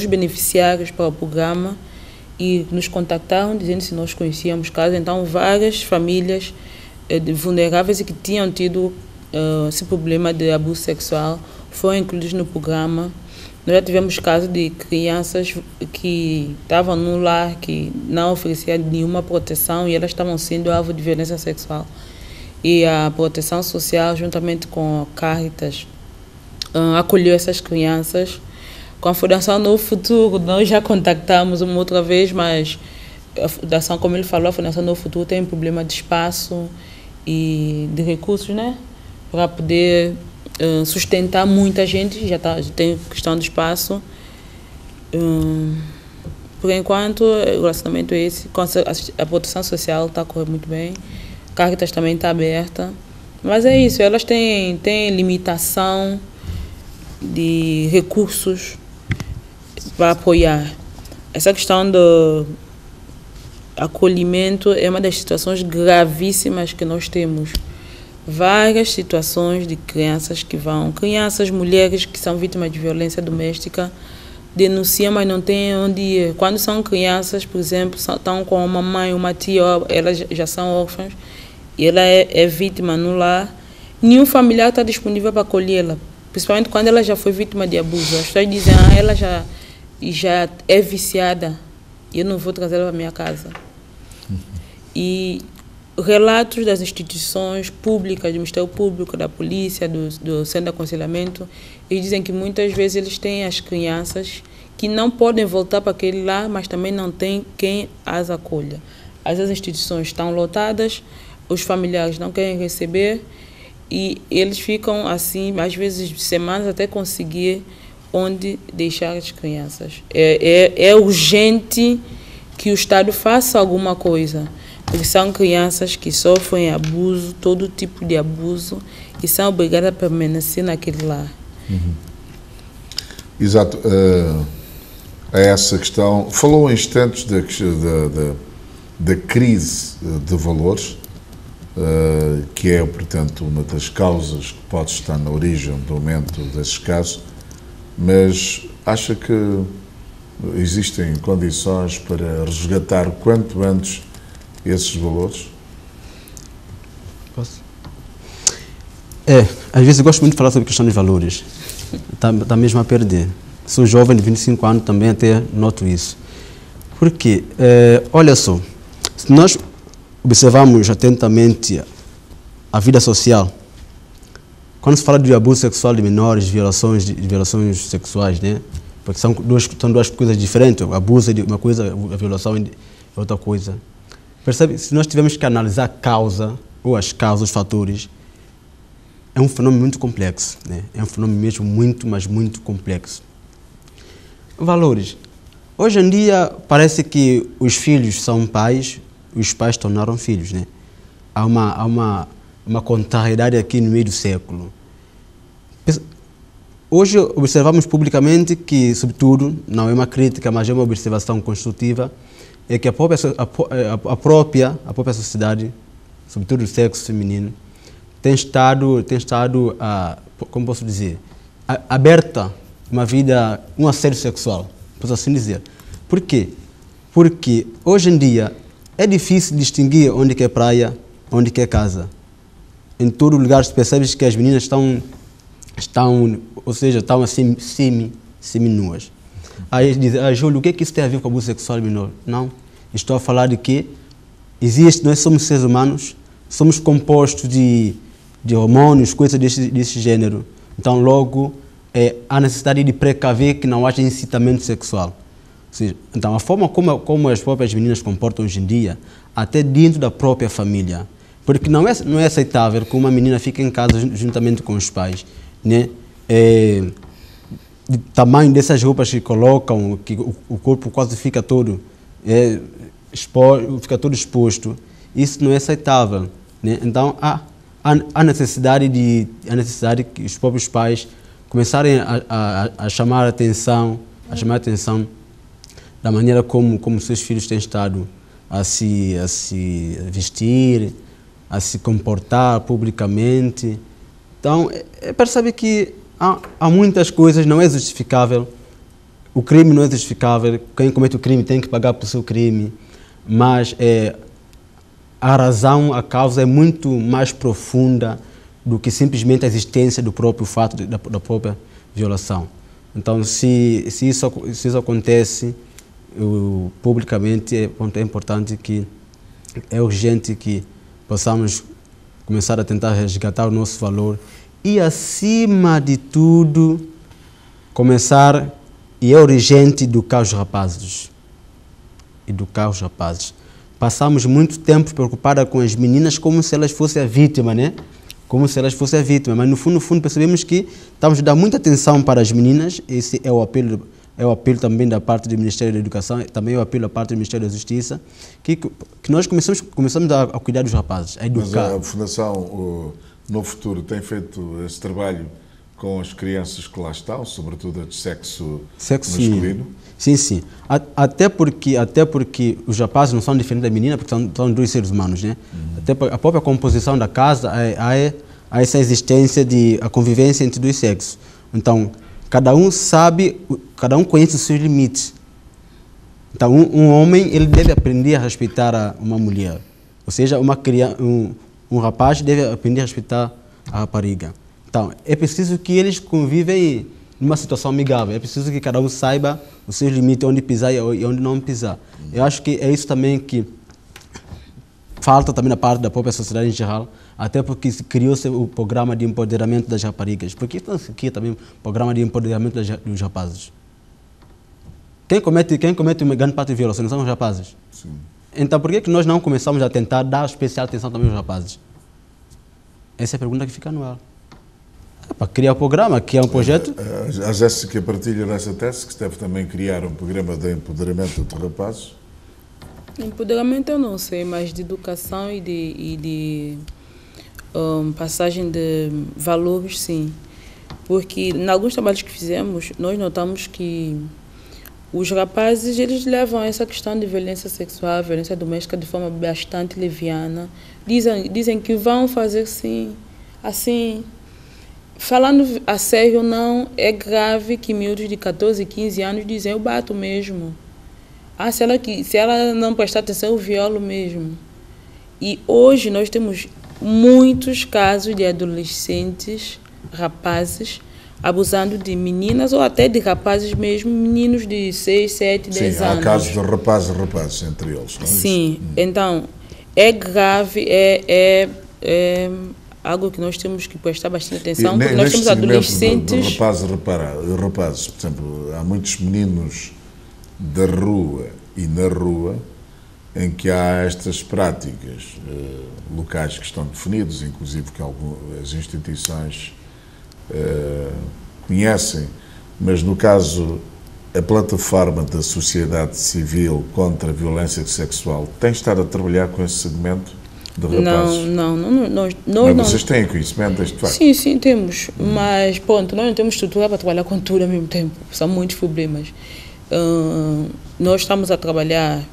beneficiários para o programa e nos contactaram dizendo se nós conhecíamos casos. Então, várias famílias vulneráveis e que tinham tido esse problema de abuso sexual foram incluídos no programa. Nós já tivemos casos de crianças que estavam no lar, que não oferecia nenhuma proteção e elas estavam sendo alvo de violência sexual. E a proteção social, juntamente com a Caritas, acolheu essas crianças. Com a Fundação Novo Futuro, nós já contactamos uma outra vez, mas a Fundação, como ele falou, a Fundação Novo Futuro tem um problema de espaço e de recursos, né? Para poder sustentar muita gente, já tem questão de espaço. Por enquanto, o relacionamento é esse. A proteção social está a correr muito bem. A Caritas também está aberta. Mas é isso, elas têm limitação de recursos para apoiar. Essa questão do acolhimento é uma das situações gravíssimas que nós temos. Várias situações de crianças, mulheres que são vítimas de violência doméstica, denunciam, mas não têm onde ir. Quando são crianças, por exemplo, estão com uma mãe, uma tia, elas já são órfãs, e ela é vítima no lar, nenhum familiar está disponível para acolhê-la, principalmente quando ela já foi vítima de abuso. As pessoas dizem, ela já é viciada, eu não vou trazê-la para minha casa. E relatos das instituições públicas, do Ministério Público, da polícia, do Centro de Aconselhamento, eles dizem que muitas vezes eles têm as crianças que não podem voltar para aquele lar, mas também não tem quem as acolha. As instituições estão lotadas, os familiares não querem receber e eles ficam assim, às vezes semanas até conseguir onde deixar as crianças. É urgente que o Estado faça alguma coisa. Porque são crianças que sofrem abuso, todo tipo de abuso, e são obrigadas a permanecer naquele lar. Exato. A essa questão, falou em instantes da crise de valores, que é, portanto, uma das causas que pode estar na origem do aumento desses casos, mas acha que existem condições para resgatar quanto antes esses valores? Posso? Às vezes eu gosto muito de falar sobre a questão de valores. Está mesmo a perder. Sou jovem de 25 anos, também até noto isso. Porque, olha só, se nós observarmos atentamente a vida social, quando se fala de abuso sexual de menores, violações sexuais, né? Porque são duas coisas diferentes. O abuso é de uma coisa, a violação é de outra coisa. Percebe? Se nós tivermos que analisar a causa, ou as causas, os fatores, é um fenômeno muito complexo, né? É um fenômeno mesmo muito, mas muito complexo. Valores. Hoje em dia, parece que os filhos são pais, os pais tornaram filhos, né? Há uma contrariedade aqui no meio do século. Hoje observamos publicamente que, sobretudo, não é uma crítica, mas é uma observação construtiva, é que a própria sociedade, sobretudo o sexo feminino, tem estado como posso dizer, aberta um assédio sexual, posso assim dizer. Por quê? Porque hoje em dia é difícil distinguir onde que é praia, onde que é casa. Em todo lugar se percebe que as meninas estão assim semi-nuas. Aí diz, Júlio, o que é que isso tem a ver com abuso sexual menor? Não, estou a falar de que nós somos seres humanos, somos compostos de hormônios, coisas desse gênero. Então, logo, há necessidade de precaver que não haja incitamento sexual. Ou seja, então, a forma como as próprias meninas se comportam hoje em dia, até dentro da própria família, porque não é aceitável que uma menina fique em casa juntamente com os pais, né? O tamanho dessas roupas que colocam, que o corpo quase fica todo exposto, isso não é aceitável, né? Então há necessidade que os próprios pais começarem a chamar a atenção da maneira como seus filhos têm estado a se vestir, a se comportar publicamente. Então, percebe que há muitas coisas, não é justificável, o crime não é justificável, quem comete o crime tem que pagar por seu crime, mas a razão, a causa é muito mais profunda do que simplesmente a existência do próprio fato da própria violação. Então, se isso acontece publicamente, é importante que é urgente que possamos começar a tentar resgatar o nosso valor e, acima de tudo, começar, e é urgente, educar os rapazes. Educar os rapazes. Passamos muito tempo preocupada com as meninas como se elas fossem a vítima, né? Como se elas fossem a vítima, mas no fundo percebemos que estamos a dar muita atenção para as meninas. Esse é o apelo também da parte do Ministério da Educação, também é o apelo da parte do Ministério da Justiça, que nós começamos a cuidar dos rapazes, a educar. Mas a Fundação No Futuro tem feito esse trabalho com as crianças que lá estão, sobretudo a de sexo masculino? Sim. Até porque os rapazes não são diferentes da menina, porque são dois seres humanos, né? Até a própria composição da casa há essa existência de a convivência entre dois sexos. Então, cada um conhece os seus limites. Então, um homem ele deve aprender a respeitar uma mulher. Ou seja, um rapaz deve aprender a respeitar a rapariga. Então, é preciso que eles convivem numa situação amigável. É preciso que cada um saiba os seus limites, onde pisar e onde não pisar. Eu acho que é isso também que falta também na parte da própria sociedade em geral, até porque criou-se o programa de empoderamento das raparigas. Porque se cria também o programa de empoderamento dos rapazes. Quem comete uma grande parte de violação são os rapazes. Sim. Então, por que nós não começamos a tentar dar especial atenção também aos rapazes? Essa é a pergunta que fica no ar. Para criar o programa, que é um projeto... A Jéssica partilha nessa tese que deve também criar um programa de empoderamento de rapazes. Empoderamento eu não sei, mas de educação e de passagem de valores, sim. Porque em alguns trabalhos que fizemos, nós notamos que os rapazes eles levam essa questão de violência sexual, violência doméstica de forma bastante leviana. Dizem que vão fazer sim, assim... Falando a sério, não, é grave que miúdos de 14, 15 anos dizem, eu bato mesmo. Se ela não prestar atenção, eu violo mesmo. E hoje nós temos muitos casos de adolescentes, rapazes, abusando de meninas ou até de rapazes mesmo, meninos de 6, 7, 10 anos. Sim, há casos de rapazes entre eles. Não é? Sim, então, é grave, é algo que nós temos que prestar bastante atenção, porque nós temos adolescentes... De rapazes, por exemplo, há muitos meninos da rua e na rua em que há estas práticas, locais que estão definidos, inclusive que as instituições conhecem, mas no caso a plataforma da sociedade civil contra a violência sexual tem estado a trabalhar com esse segmento de rapazes? Não. Vocês têm conhecimento deste facto? Sim, temos. Mas, ponto, nós não temos estrutura para trabalhar com tudo ao mesmo tempo. São muitos problemas. Nós estamos a trabalhar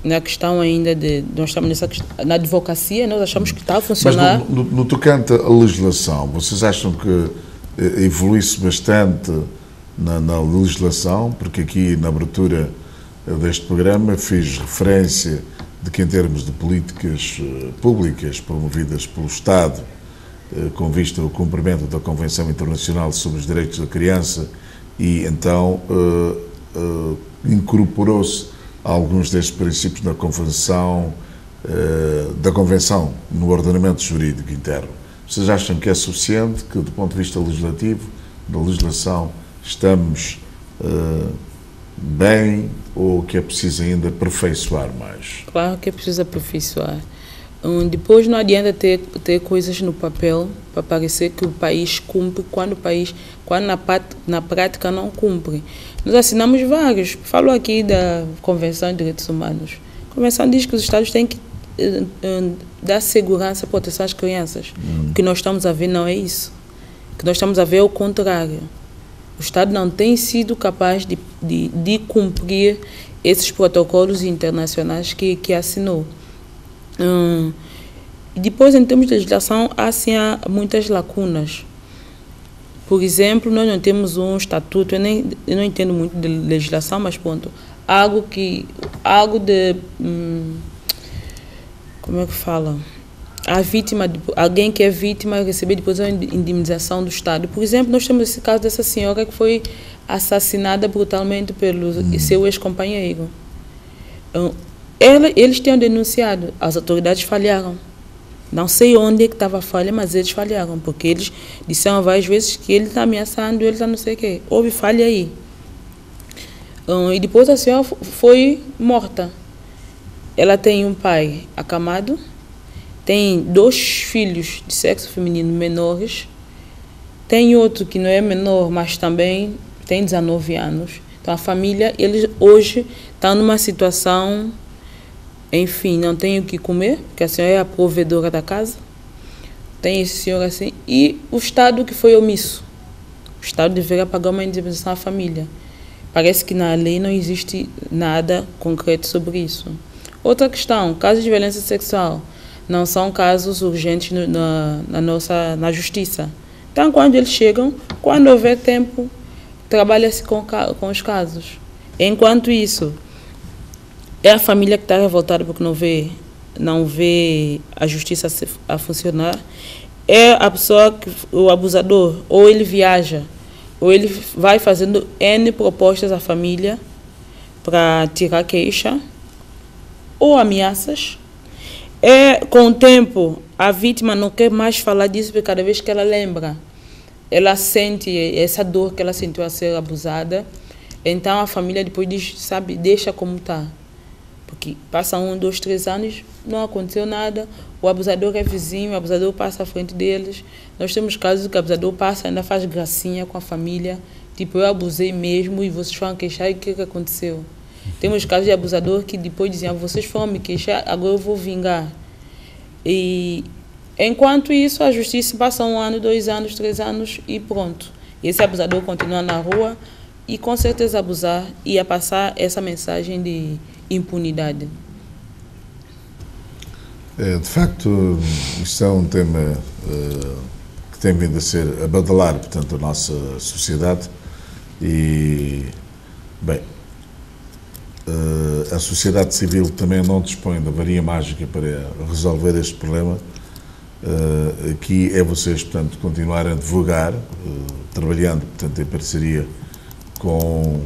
na questão ainda nós estamos na advocacia, nós achamos que está a funcionar. Mas no tocante à legislação, vocês acham que evolui-se bastante na legislação? Porque aqui na abertura deste programa fiz referência de que em termos de políticas públicas promovidas pelo Estado, com vista ao cumprimento da Convenção Internacional sobre os Direitos da Criança, e então incorporou-se alguns destes princípios da Convenção no ordenamento jurídico interno. Vocês acham que é suficiente, que do ponto de vista legislativo, da legislação, estamos bem, ou que é preciso ainda aperfeiçoar mais? Claro que é preciso aperfeiçoar. Depois não adianta ter coisas no papel para parecer que o país cumpre quando na prática não cumpre. Nós assinamos vários. Falo aqui da Convenção de Direitos Humanos. A Convenção diz que os Estados têm que dar segurança e proteção às crianças. O que nós estamos a ver não é isso. O que nós estamos a ver é o contrário. O Estado não tem sido capaz de cumprir esses protocolos internacionais que assinou. Depois, em termos de legislação, há muitas lacunas. Por exemplo, nós não temos um estatuto, eu não entendo muito de legislação, mas ponto. Algo de... como é que fala? a vítima, alguém que é vítima, receber depois uma indemnização do Estado. Por exemplo, nós temos esse caso dessa senhora que foi assassinada brutalmente pelo seu ex-companheiro. Eles tinham denunciado, as autoridades falharam. Não sei onde é que estava a falha, mas eles falharam, porque eles disseram várias vezes que ele está ameaçando, ele está não sei o quê. Houve falha aí. E depois a senhora foi morta. Ela tem um pai acamado, tem 2 filhos de sexo feminino menores, tem outro que não é menor, mas também tem 19 anos. Então a família, eles hoje estão numa situação... Enfim, não tem o que comer, porque a senhora é a provedora da casa. Tem esse senhor assim. E o Estado que foi omisso. O Estado deveria pagar uma indemnização à família. Parece que na lei não existe nada concreto sobre isso. Outra questão, casos de violência sexual não são casos urgentes na justiça. Então, quando eles chegam, quando houver tempo, trabalha-se com os casos. Enquanto isso... É a família que está revoltada porque não vê a justiça a funcionar. É a pessoa, o abusador, ou ele viaja, ou ele vai fazendo N propostas à família para tirar queixa, ou ameaças. Com o tempo, a vítima não quer mais falar disso, porque cada vez que ela lembra, ela sente essa dor que ela sentiu a ser abusada. Então a família depois diz, sabe, deixa como está. Porque passa 1, 2, 3 anos, não aconteceu nada, o abusador é vizinho, o abusador passa à frente deles. Nós temos casos que o abusador passa, ainda faz gracinha com a família, tipo, eu abusei mesmo e vocês foram queixar, e o que aconteceu? Temos casos de abusador que depois diziam, vocês foram me queixar, agora eu vou vingar. E enquanto isso, a justiça passa 1 ano, 2 anos, 3 anos e pronto. E esse abusador continua na rua e com certeza abusar e a passar essa mensagem de impunidade. De facto, isto é um tema que tem vindo a badalar, portanto, a nossa sociedade e, bem, a sociedade civil também não dispõe da varinha mágica para resolver este problema. Aqui é vocês, portanto, continuarem a divulgar, trabalhando, portanto, em parceria com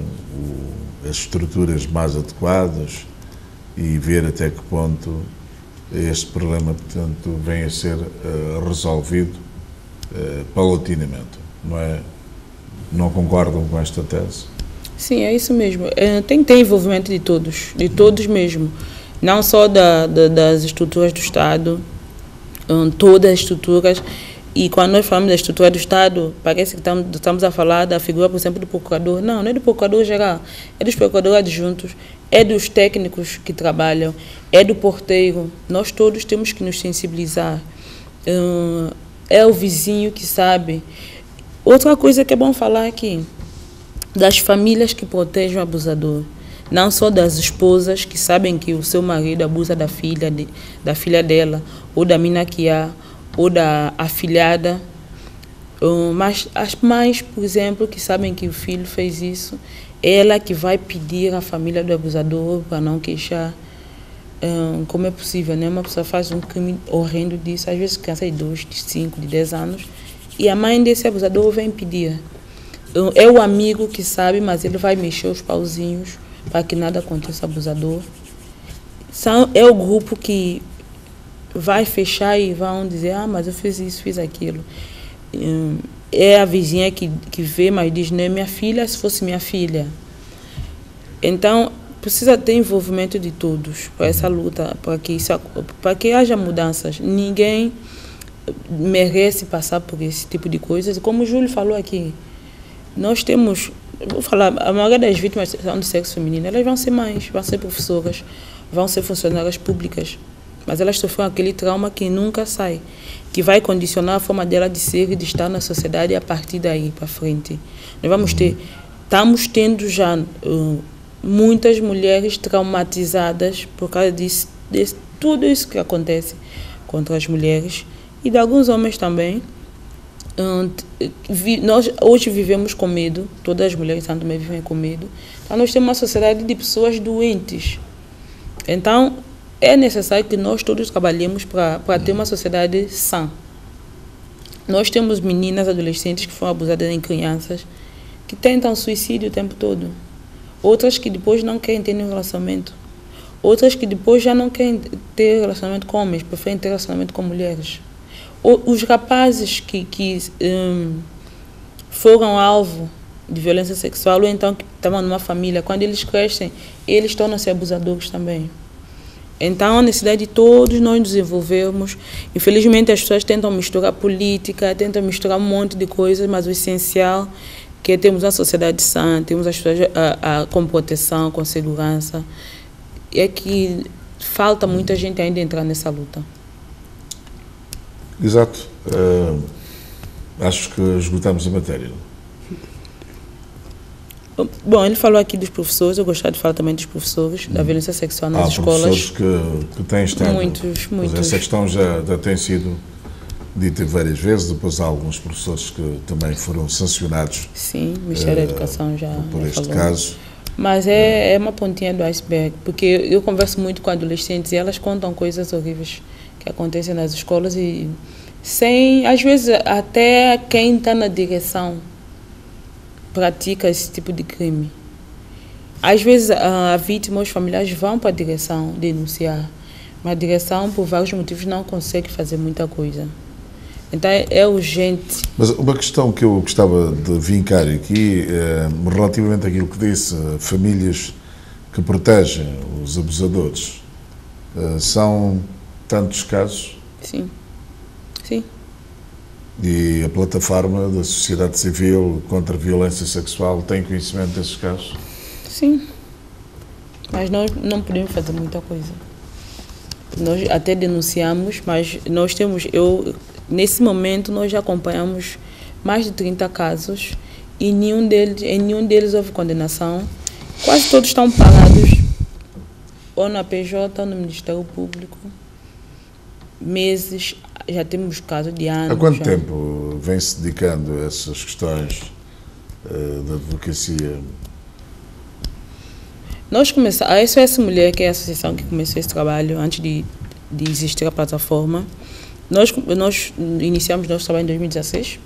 as estruturas mais adequadas e ver até que ponto este problema, portanto, vem a ser resolvido paulatinamente, não é? Não concordam com esta tese? Sim, é isso mesmo. Tem que ter envolvimento de todos mesmo. Não só das estruturas do Estado, todas as estruturas. E quando nós falamos da estrutura do Estado, parece que estamos a falar da figura, por exemplo, do procurador. Não é do procurador geral, é dos procuradores adjuntos, é dos técnicos que trabalham, é do porteiro. Nós todos temos que nos sensibilizar. É o vizinho que sabe. Outra coisa que é bom falar aqui, das famílias que protegem o abusador. Não só das esposas que sabem que o seu marido abusa da filha dela, ou da mina que há, ou da afilhada, mas as mães, por exemplo, que sabem que o filho fez isso, ela que vai pedir à família do abusador para não queixar. Como é possível, né? Uma pessoa faz um crime horrendo disso, às vezes criança de 2, de 5, de 10 anos, e a mãe desse abusador vem pedir. É o amigo que sabe, mas ele vai mexer os pauzinhos para que nada aconteça ao abusador. É o grupo que vai fechar e vão dizer, mas eu fiz isso, fiz aquilo. É a vizinha que vê, mas diz, não é minha filha, se fosse minha filha. Então, precisa ter envolvimento de todos para essa luta, para que haja mudanças. Ninguém merece passar por esse tipo de coisas. Como o Júlio falou aqui, nós temos, vou falar, a maioria das vítimas são do sexo feminino, elas vão ser mães, vão ser professoras, vão ser funcionárias públicas. Mas elas sofreram aquele trauma que nunca sai, que vai condicionar a forma dela de ser e de estar na sociedade a partir daí para frente. Nós estamos tendo já muitas mulheres traumatizadas por causa de tudo isso que acontece contra as mulheres e de alguns homens também. Nós hoje vivemos com medo, todas as mulheres também vivem com medo. Então nós temos uma sociedade de pessoas doentes. Então, é necessário que nós todos trabalhemos para ter uma sociedade sã. Nós temos meninas, adolescentes que foram abusadas em crianças, que tentam suicídio o tempo todo. Outras que depois não querem ter nenhum relacionamento. Outras que depois já não querem ter relacionamento com homens, preferem ter relacionamento com mulheres. Os rapazes que foram alvo de violência sexual, ou então que estavam numa família, quando eles crescem, eles tornam-se abusadores também. Então, a necessidade de todos nós nos envolvermos. Infelizmente, as pessoas tentam misturar política, tentam misturar um monte de coisas, mas o essencial que é termos uma sociedade sã, termos as pessoas com proteção, com segurança. É que falta muita gente ainda entrar nessa luta. Exato. Acho que esgotamos a matéria. Bom, ele falou aqui dos professores, eu gostaria de falar também dos professores, da violência sexual nas escolas. Professores que têm estado... Muitos. Essa questão já tem sido dita várias vezes, depois há alguns professores que também foram sancionados. Sim, o Ministério da Educação já por este falou. caso. Mas é uma pontinha do iceberg, porque eu converso muito com adolescentes e elas contam coisas horríveis que acontecem nas escolas e às vezes até quem está na direção pratica esse tipo de crime. Às vezes a vítima, os familiares vão para a direção denunciar, mas a direção, por vários motivos, não consegue fazer muita coisa. Então é urgente. Mas uma questão que eu gostava de vincar aqui, relativamente àquilo que disse, famílias que protegem os abusadores, são tantos casos? Sim. E a plataforma da sociedade civil contra a violência sexual tem conhecimento desses casos? Sim. Mas nós não podemos fazer muita coisa. Nós até denunciamos, mas nós temos... Nesse momento, nós já acompanhamos mais de 30 casos e em nenhum deles houve condenação. Quase todos estão parados ou na PJ ou no Ministério Público. Meses, já temos casos de anos. Há quanto tempo vem se dedicando a essas questões da advocacia? A SOS Mulher, que é a associação que começou esse trabalho antes de existir a plataforma, nós iniciamos nosso trabalho em 2016.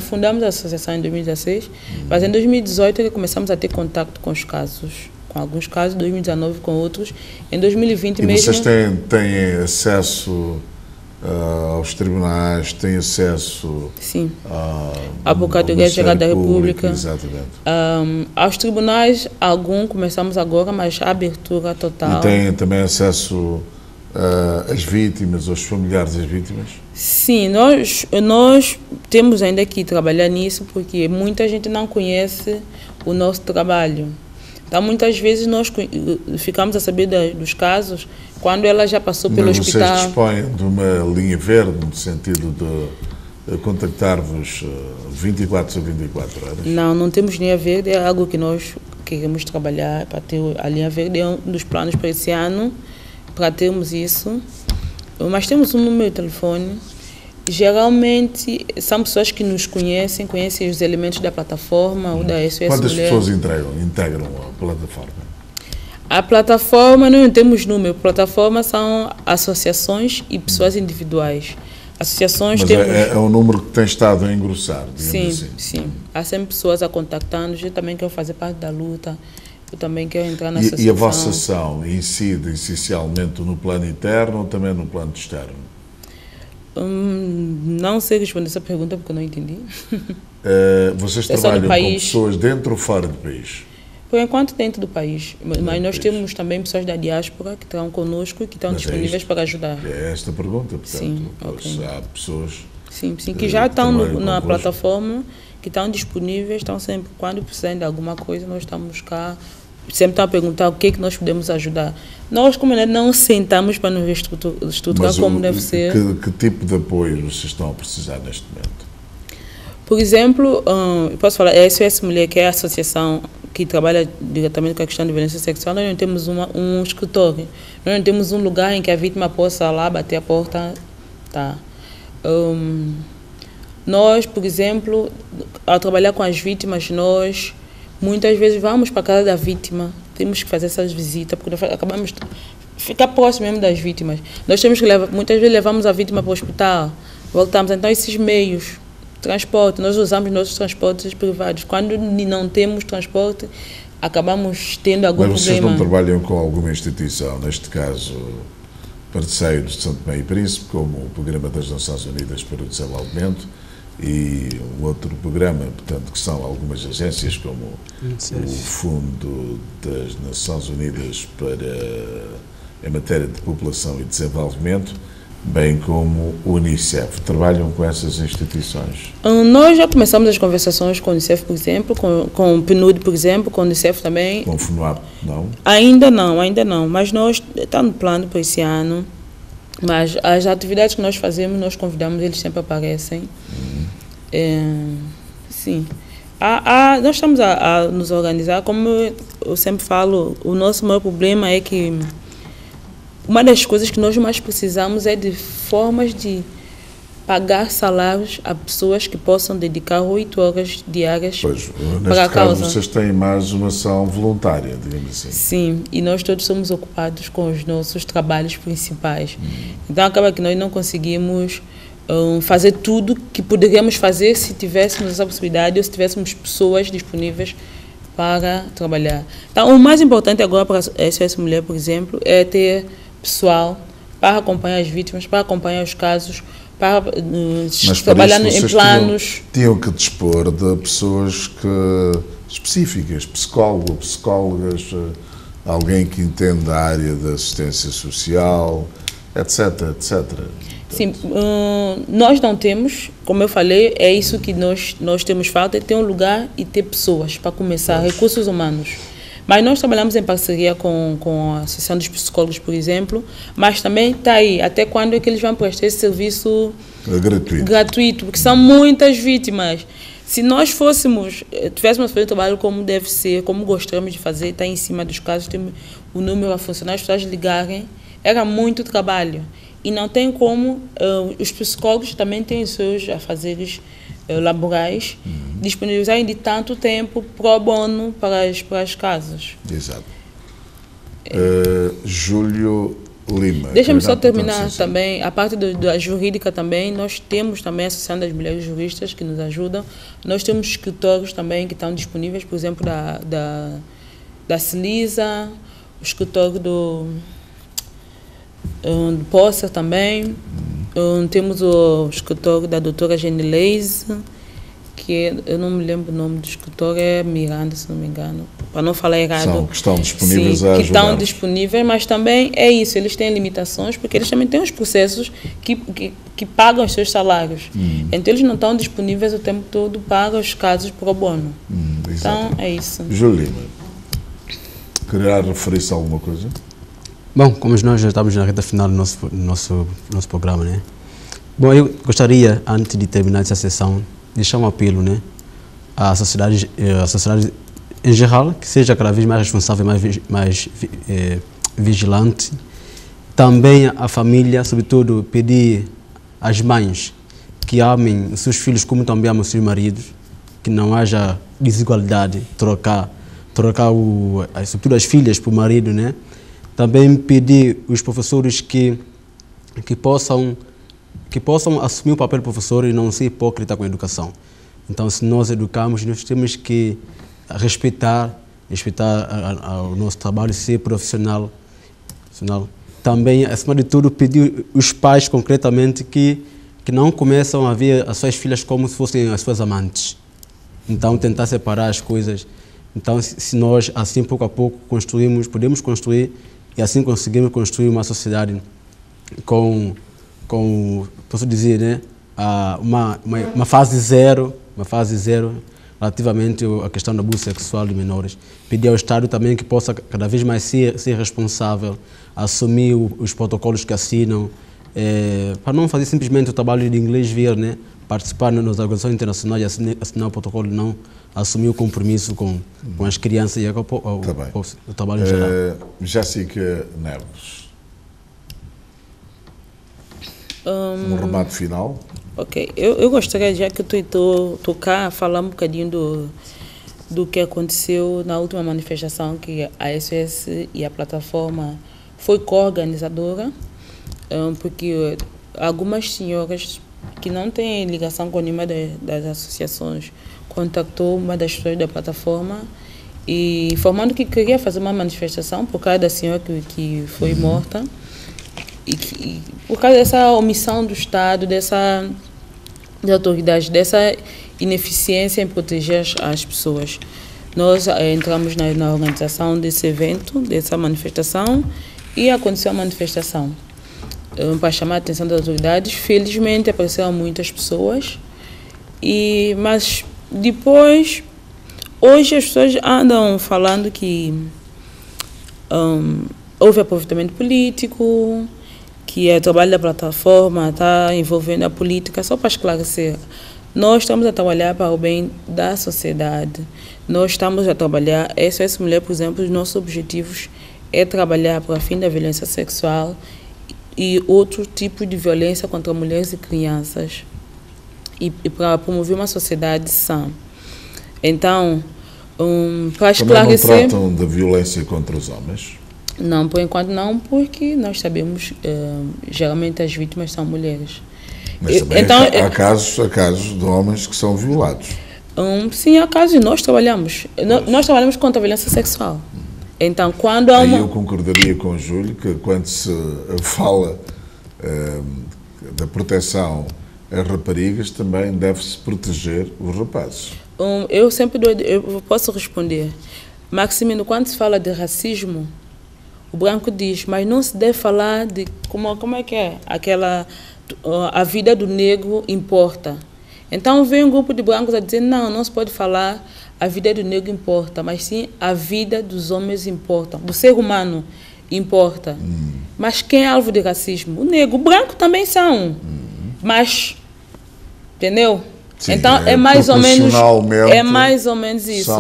Fundamos a associação em 2016, mas em 2018 é que começamos a ter contato com os casos, com alguns casos, em 2019 com outros. Em 2020 mesmo... E vocês têm acesso aos tribunais, têm acesso... Sim. À Procuradoria-Geral da República. Exatamente. Aos tribunais, começamos agora, mas a abertura total... E têm também acesso às vítimas, aos familiares das vítimas? Sim, nós temos ainda que trabalhar nisso, porque muita gente não conhece o nosso trabalho. Então, muitas vezes, nós ficamos a saber dos casos quando ela já passou pelo hospital. Vocês dispõem de uma linha verde, no sentido de contactar-vos 24 sobre 24 horas? Não temos linha verde, é algo que nós queremos trabalhar para ter a linha verde. É um dos planos para esse ano, para termos isso. Mas temos um número de telefone. Geralmente, são pessoas que nos conhecem os elementos da plataforma ou da SOS Mulher. Quantas pessoas integram a plataforma? A plataforma, nós não temos número. Plataforma são associações e pessoas individuais. Associações Mas temos... é um número que tem estado a engrossar, digamos assim. Sim. Há sempre pessoas a contactar-nos. Eu também quero fazer parte da luta. Eu também quero entrar na associação. E a vossa ação incide essencialmente no plano interno ou também no plano externo? Não sei responder essa pergunta porque eu não entendi. Vocês trabalham com pessoas dentro ou fora do país? Por enquanto dentro do país, mas nós temos também pessoas da diáspora que estão conosco e que estão disponíveis para ajudar. É esta a pergunta, portanto, sim, okay. Há pessoas que já estão na plataforma, que estão disponíveis, estão sempre, quando precisarem de alguma coisa, nós estamos cá, sempre estão a perguntar o que é que nós podemos ajudar. Nós, como não sentamos para nos reestruturar como deve ser. Que tipo de apoio vocês estão a precisar neste momento? Por exemplo, posso falar, a SOS Mulher, que é a associação que trabalha diretamente com a questão de violência sexual, nós não temos um escritório, nós não temos um lugar em que a vítima possa lá bater a porta. Tá. Nós, por exemplo, ao trabalhar com as vítimas, nós muitas vezes vamos para a casa da vítima, temos que fazer essas visitas, porque acabamos ficar próximo mesmo das vítimas. Nós temos que muitas vezes levamos a vítima para o hospital, voltamos. Então, esses meios, transporte, nós usamos nossos transportes privados. Quando não temos transporte, acabamos tendo algum problema. Mas vocês problema. não trabalham com alguma instituição, neste caso, parceiros de São Tomé e Príncipe, como o Programa das Nações Unidas para o Desenvolvimento e um outro programa, portanto, que são algumas agências, como o Fundo das Nações Unidas em matéria de população e desenvolvimento, bem como o Unicef. Trabalham com essas instituições? Nós já começamos as conversações com o Unicef, por exemplo, com o PNUD, por exemplo, com o Unicef também. Com o FUNUAP, não? Ainda não, mas nós está no plano para esse ano. Mas as atividades que nós fazemos, nós convidamos, eles sempre aparecem. Sim. Nós estamos a nos organizar, como eu sempre falo, o nosso maior problema é que uma das coisas que nós mais precisamos é de formas de pagar salários a pessoas que possam dedicar 8 horas diárias para a causa. Vocês têm mais uma ação voluntária, digamos assim. Sim, e nós todos somos ocupados com os nossos trabalhos principais. Então acaba que nós não conseguimos fazer tudo que poderíamos fazer se tivéssemos essa possibilidade ou se tivéssemos pessoas disponíveis para trabalhar. Então, o mais importante agora para a SOS Mulher, por exemplo, é ter pessoal para acompanhar as vítimas, para acompanhar os casos, para trabalhar em planos. Tinham que dispor de pessoas específicas, psicólogas, alguém que entenda a área da assistência social, etc. Sim, nós não temos, como eu falei, é isso que nós temos falta, é ter um lugar e ter pessoas para começar, recursos humanos. Mas nós trabalhamos em parceria com a Associação dos Psicólogos, por exemplo, mas também está aí, até quando é que eles vão prestar esse serviço gratuito, porque são muitas vítimas. Se nós tivéssemos feito o trabalho como deve ser, como gostamos de fazer, está em cima dos casos, temos o número a funcionar, as pessoas ligarem, era muito trabalho. E não tem como, os psicólogos também têm os seus afazeres laborais, disponibilizarem de tanto tempo pro bono para as casas. Exato. Júlio Lima. Deixa-me só terminar também, a parte da jurídica também, nós temos também a Associação das Mulheres Juristas que nos ajudam, nós temos escritórios também que estão disponíveis, por exemplo, da Celisa, o escritório do Poça também, temos o escritório da doutora Genileise, que eu não me lembro o nome do escritório, é Miranda, se não me engano, para não falar errado. Que estão disponíveis a ajudar. Que estão disponíveis, mas também é isso, eles têm limitações, porque eles também têm os processos que pagam os seus salários. Então eles não estão disponíveis o tempo todo para os casos pro bono. Então é isso. Júlio Lima, queria referir-se a alguma coisa? Bom, como nós já estamos na reta final do nosso programa, né? Bom, eu gostaria, antes de terminar essa sessão, deixar um apelo, né, à sociedade em geral, que seja cada vez mais responsável, mais vigilante. Também a família, sobretudo, pedir às mães que amem os seus filhos como também amam os seus maridos, que não haja desigualdade, trocar sobretudo as filhas por marido, né? Também pedir os professores que possam assumir o papel de professor e não ser hipócrita com a educação. Então, se nós educamos, nós temos que respeitar o nosso trabalho, ser profissional. Também, acima de tudo, pedir os pais, concretamente, que não começam a ver as suas filhas como se fossem as suas amantes. Então, tentar separar as coisas. Então, se nós, assim, pouco a pouco, podemos construir, e assim conseguimos construir uma sociedade com posso dizer, né, uma fase zero relativamente à questão do abuso sexual de menores. Pedir ao Estado também que possa cada vez mais ser responsável, assumir os protocolos que assinam, para não fazer simplesmente o trabalho de inglês vir, né, participar nas organizações internacionais e assinar o protocolo, não assumir o compromisso com as crianças e o trabalho em geral. Jéssica Neves. Um remate final. Ok, eu gostaria, já que eu estou cá, falar um bocadinho do que aconteceu na última manifestação que a SOS e a plataforma foi co-organizadora, porque algumas senhoras que não têm ligação com nenhuma das associações contactou uma das pessoas da plataforma e informando que queria fazer uma manifestação por causa da senhora que foi morta e por causa dessa omissão do Estado, das autoridades, dessa ineficiência em proteger as pessoas. Nós entramos na organização desse evento, dessa manifestação, e aconteceu a manifestação para chamar a atenção das autoridades. Felizmente apareceram muitas pessoas, mas depois, hoje as pessoas andam falando que houve aproveitamento político, que o trabalho da plataforma está envolvendo a política. Só para esclarecer, nós estamos a trabalhar para o bem da sociedade. Nós estamos a trabalhar, SOS Mulher, por exemplo, os nossos objetivos é trabalhar para o fim da violência sexual e outro tipo de violência contra mulheres e crianças e para promover uma sociedade sã. Então, para esclarecer... Também não tratam da violência contra os homens? Não, por enquanto não, porque nós sabemos geralmente as vítimas são mulheres. Mas também então, há casos de homens que são violados. Sim, há casos e nós trabalhamos. Nós trabalhamos contra a violência sexual. Então, quando há uma... Aí eu concordaria com o Júlio que quando se fala da proteção às raparigas, também deve-se proteger os rapazes. Eu posso responder. Maximino, quando se fala de racismo, o branco diz, mas não se deve falar de como é que é a vida do negro importa. Então vem um grupo de brancos a dizer, não se pode falar a vida do negro importa, mas sim a vida dos homens importa, do ser humano importa. Mas quem é alvo de racismo? O negro, o branco também são, mas, entendeu? Sim, então é mais ou menos isso.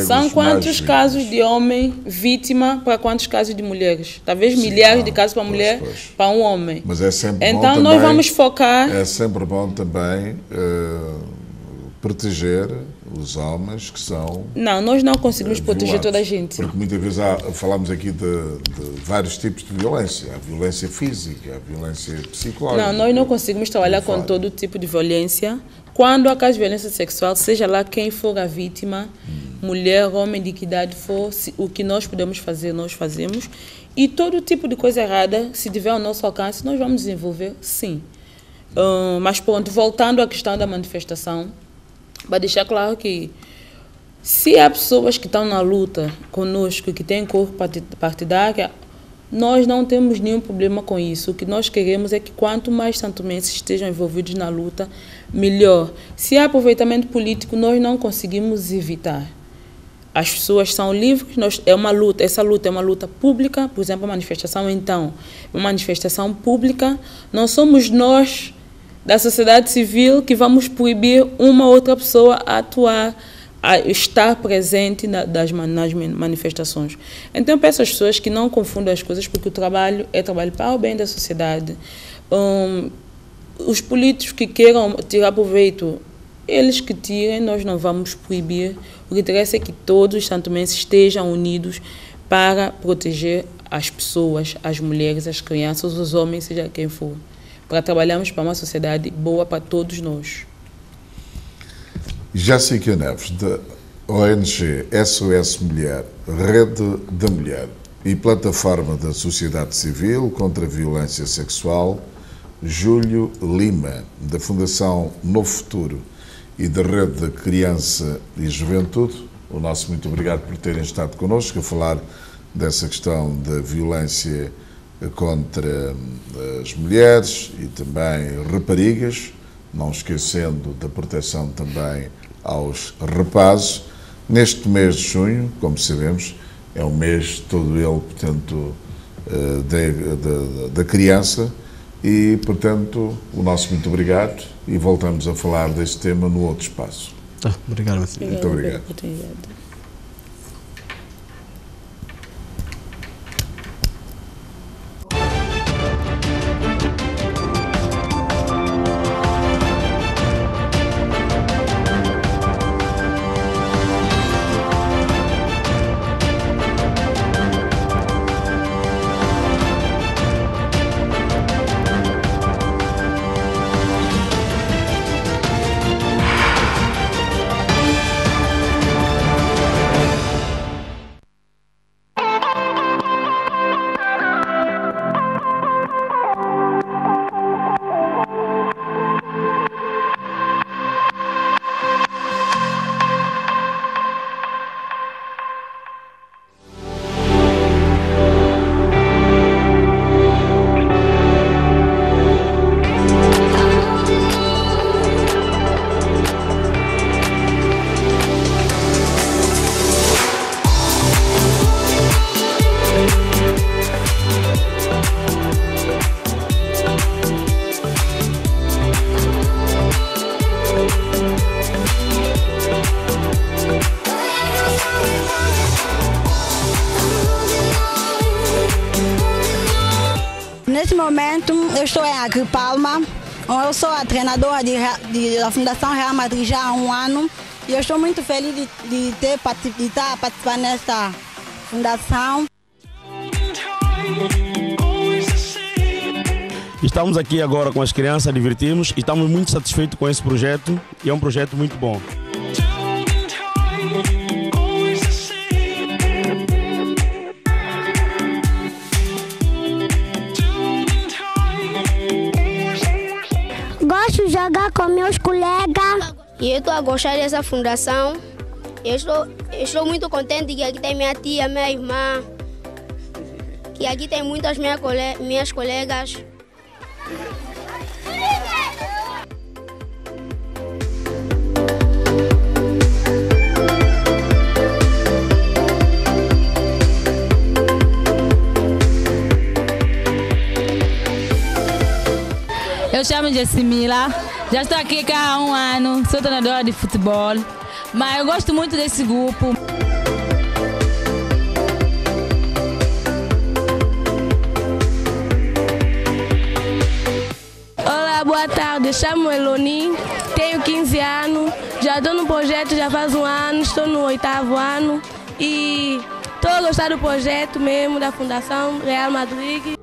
São quantos casos de homem vítima para quantos casos de mulheres? Talvez milhares de casos para mulher, para um homem. Mas é sempre bom então também, nós vamos focar. É sempre bom também proteger os homens que são. Não, nós não conseguimos proteger toda a gente. Porque muitas vezes falamos aqui de vários tipos de violência. Há violência física, há violência psicológica. Não, nós não conseguimos trabalhar com todo tipo de violência. Quando há caso de violência sexual, seja lá quem for a vítima, mulher, homem, de que idade for, o que nós podemos fazer, nós fazemos. E todo tipo de coisa errada, se tiver ao nosso alcance, nós vamos desenvolver, sim. Mas pronto, voltando à questão da manifestação, para deixar claro que se há pessoas que estão na luta conosco, que têm corpo partidário, nós não temos nenhum problema com isso. O que nós queremos é que quanto mais santomenses estejam envolvidos na luta, melhor. Se há aproveitamento político, nós não conseguimos evitar. As pessoas são livres, essa luta é uma luta pública, por exemplo, a manifestação, então, uma manifestação pública, não somos nós, da sociedade civil, que vamos proibir uma outra pessoa a atuar, a estar presente nas manifestações. Então, eu peço às pessoas que não confundam as coisas, porque o trabalho é trabalho para o bem da sociedade. Os políticos que queiram tirar proveito, eles que tirem, nós não vamos proibir. O que interessa é que todos os santomenses estejam unidos para proteger as pessoas, as mulheres, as crianças, os homens, seja quem for. Para trabalharmos para uma sociedade boa para todos nós. Jéssica Neves, da ONG SOS Mulher, Rede da Mulher e Plataforma da Sociedade Civil contra a Violência Sexual, Júlio Lima, da Fundação Novo Futuro e da Rede da Criança e Juventude, o nosso muito obrigado por terem estado connosco a falar dessa questão da violência contra as mulheres e também raparigas, não esquecendo da proteção também aos rapazes. Neste mês de junho, como sabemos, é um mês todo ele, portanto, da criança e, portanto, o nosso muito obrigado e voltamos a falar deste tema no outro espaço. Obrigado, Marcelo. Muito obrigado. Neste momento, eu estou em Agripalma. Eu sou a treinadora da Fundação Real Madrid já há um ano. E eu estou muito feliz de estar participando nesta fundação. Estamos aqui agora com as crianças a divertirmos e estamos muito satisfeitos com esse projeto e é um projeto muito bom. Gosto de jogar com meus colegas. E eu estou a gostar dessa fundação. Eu estou muito contente que aqui tem minha tia, minha irmã, que aqui tem muitas minhas colegas. Eu chamo de Simila, já estou aqui há um ano, sou treinadora de futebol, mas eu gosto muito desse grupo. Olá, boa tarde, eu chamo Eloni, tenho 15 anos, já estou no projeto já faz um ano, estou no 8º ano e estou a gostar do projeto mesmo da Fundação Real Madrid.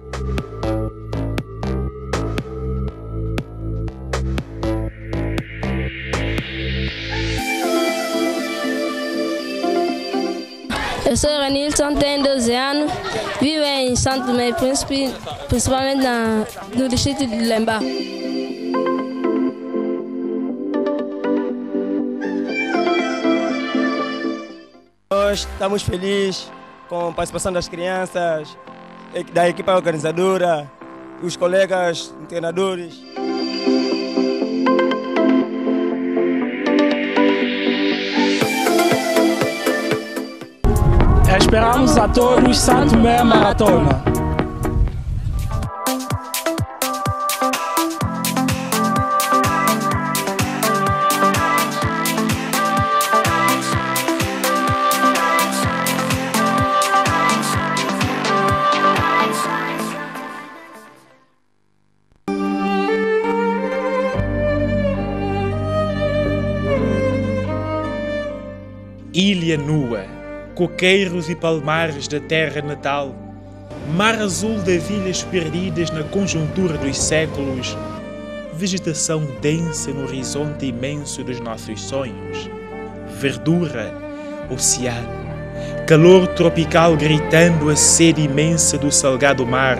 Eu sou Ranilson, tenho 12 anos, vivo em Santo Tomé e Príncipe, principalmente no distrito de Lemba. Nós estamos felizes com a participação das crianças, da equipe organizadora, os colegas treinadores. Esperamos a todos Santo Tomé Maratona. Ilha nua, coqueiros e palmares da terra natal, mar azul de ilhas perdidas na conjuntura dos séculos, vegetação densa no horizonte imenso dos nossos sonhos, verdura, oceano, calor tropical gritando a sede imensa do salgado mar,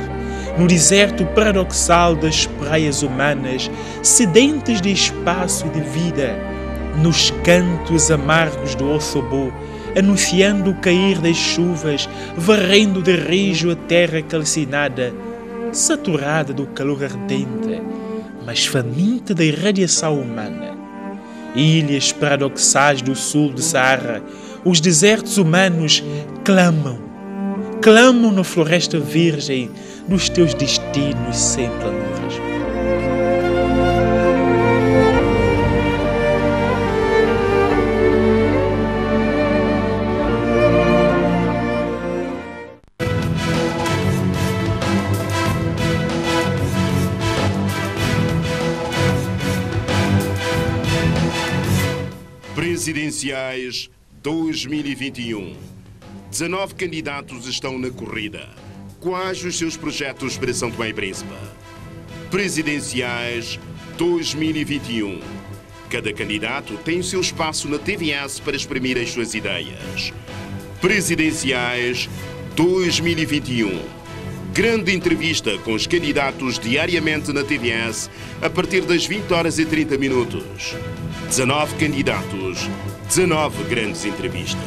no deserto paradoxal das praias humanas, sedentes de espaço e de vida, nos cantos amargos do Ossobô, anunciando o cair das chuvas, varrendo de rijo a terra calcinada, saturada do calor ardente, mas faminta da irradiação humana. Ilhas paradoxais do sul do Saara, os desertos humanos clamam na floresta virgem dos teus destinos sem planuras. Presidenciais 2021. 19 candidatos estão na corrida. Quais os seus projetos para São Tomé e Príncipe? Presidenciais 2021. Cada candidato tem o seu espaço na TVS para exprimir as suas ideias. Presidenciais 2021. Grande entrevista com os candidatos diariamente na TVS a partir das 20h30. 19 candidatos, 19 grandes entrevistas.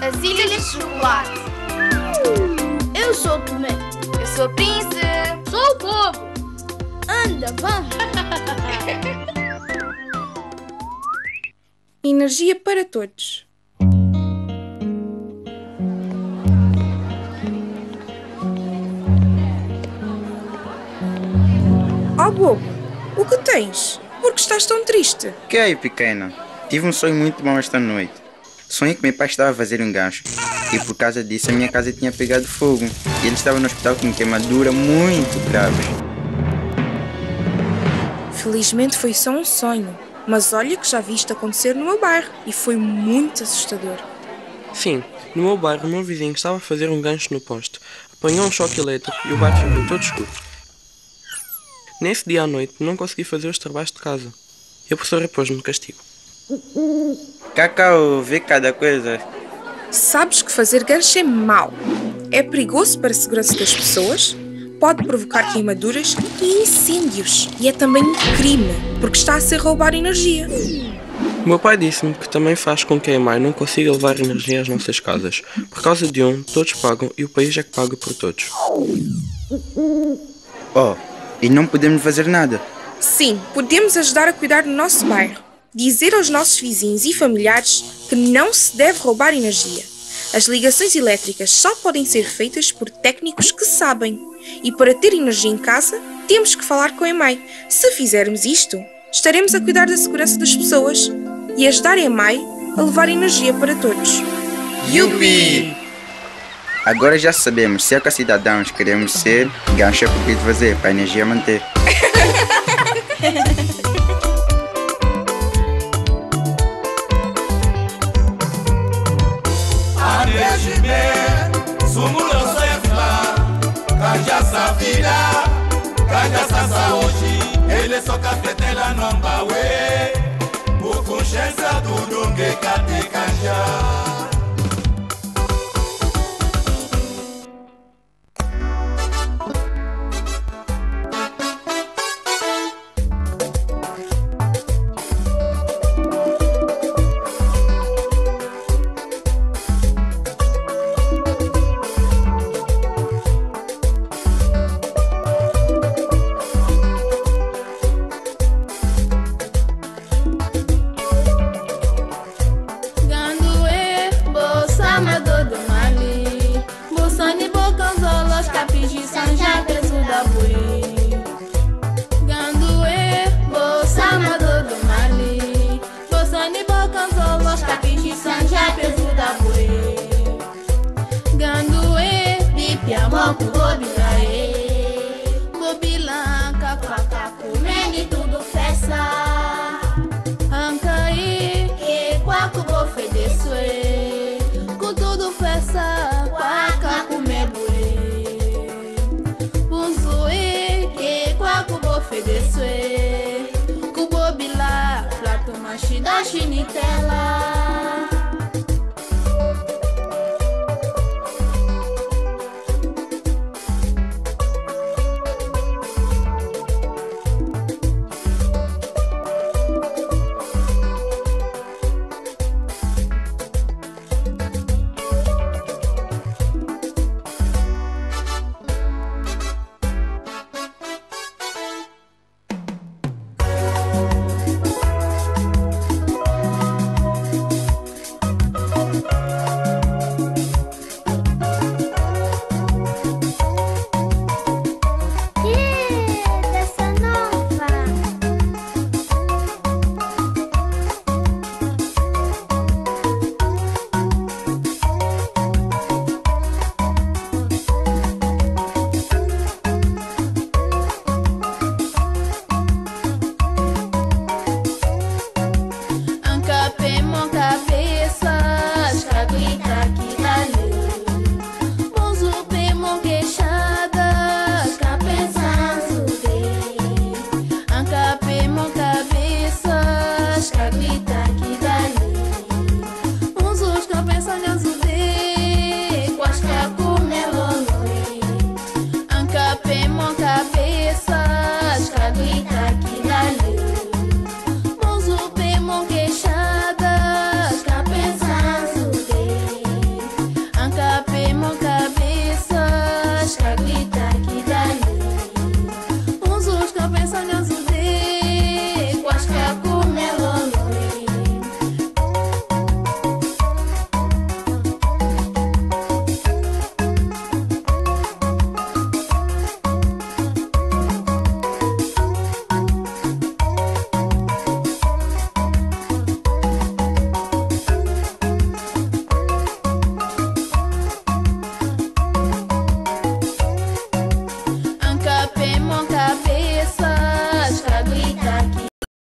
As Ilhas de Chocolate. Eu sou Tomé. Eu sou Príncipe. Sou o povo. Anda, vamos. Energia para todos. bobo, o que tens? Por que estás tão triste? Que aí, pequena? Tive um sonho muito bom esta noite. Sonhei que meu pai estava a fazer um gancho e por causa disso a minha casa tinha pegado fogo e ele estava no hospital com uma queimadura muito grave. Felizmente foi só um sonho, mas olha que já vi isto acontecer no meu bairro e foi muito assustador. Sim, no meu bairro o meu vizinho estava a fazer um gancho no poste, apanhou um choque elétrico e o bairro ficou todo escuro. Nesse dia à noite não consegui fazer os trabalhos de casa e a professora pôs-me de castigo. Cacau, vê cada coisa. Sabes que fazer gancho é mau. É perigoso para a segurança das pessoas, pode provocar queimaduras e incêndios. E é também um crime, porque está a ser roubar energia. O meu pai disse-me que também faz com que a EMAI não consiga levar energia às nossas casas. Por causa de um, todos pagam e o país é que paga por todos. Oh, e não podemos fazer nada? Sim, podemos ajudar a cuidar do nosso bairro. Dizer aos nossos vizinhos e familiares que não se deve roubar energia. As ligações elétricas só podem ser feitas por técnicos que sabem. E para ter energia em casa, temos que falar com a EMAI. Se fizermos isto, estaremos a cuidar da segurança das pessoas e ajudar a EMAI a levar energia para todos. Yupi! Agora já sabemos se é que cidadãos queremos ser, gancho é preciso fazer para a energia manter. Ele só cafetela não baue, o consciência do dungue cate canja. Chinitela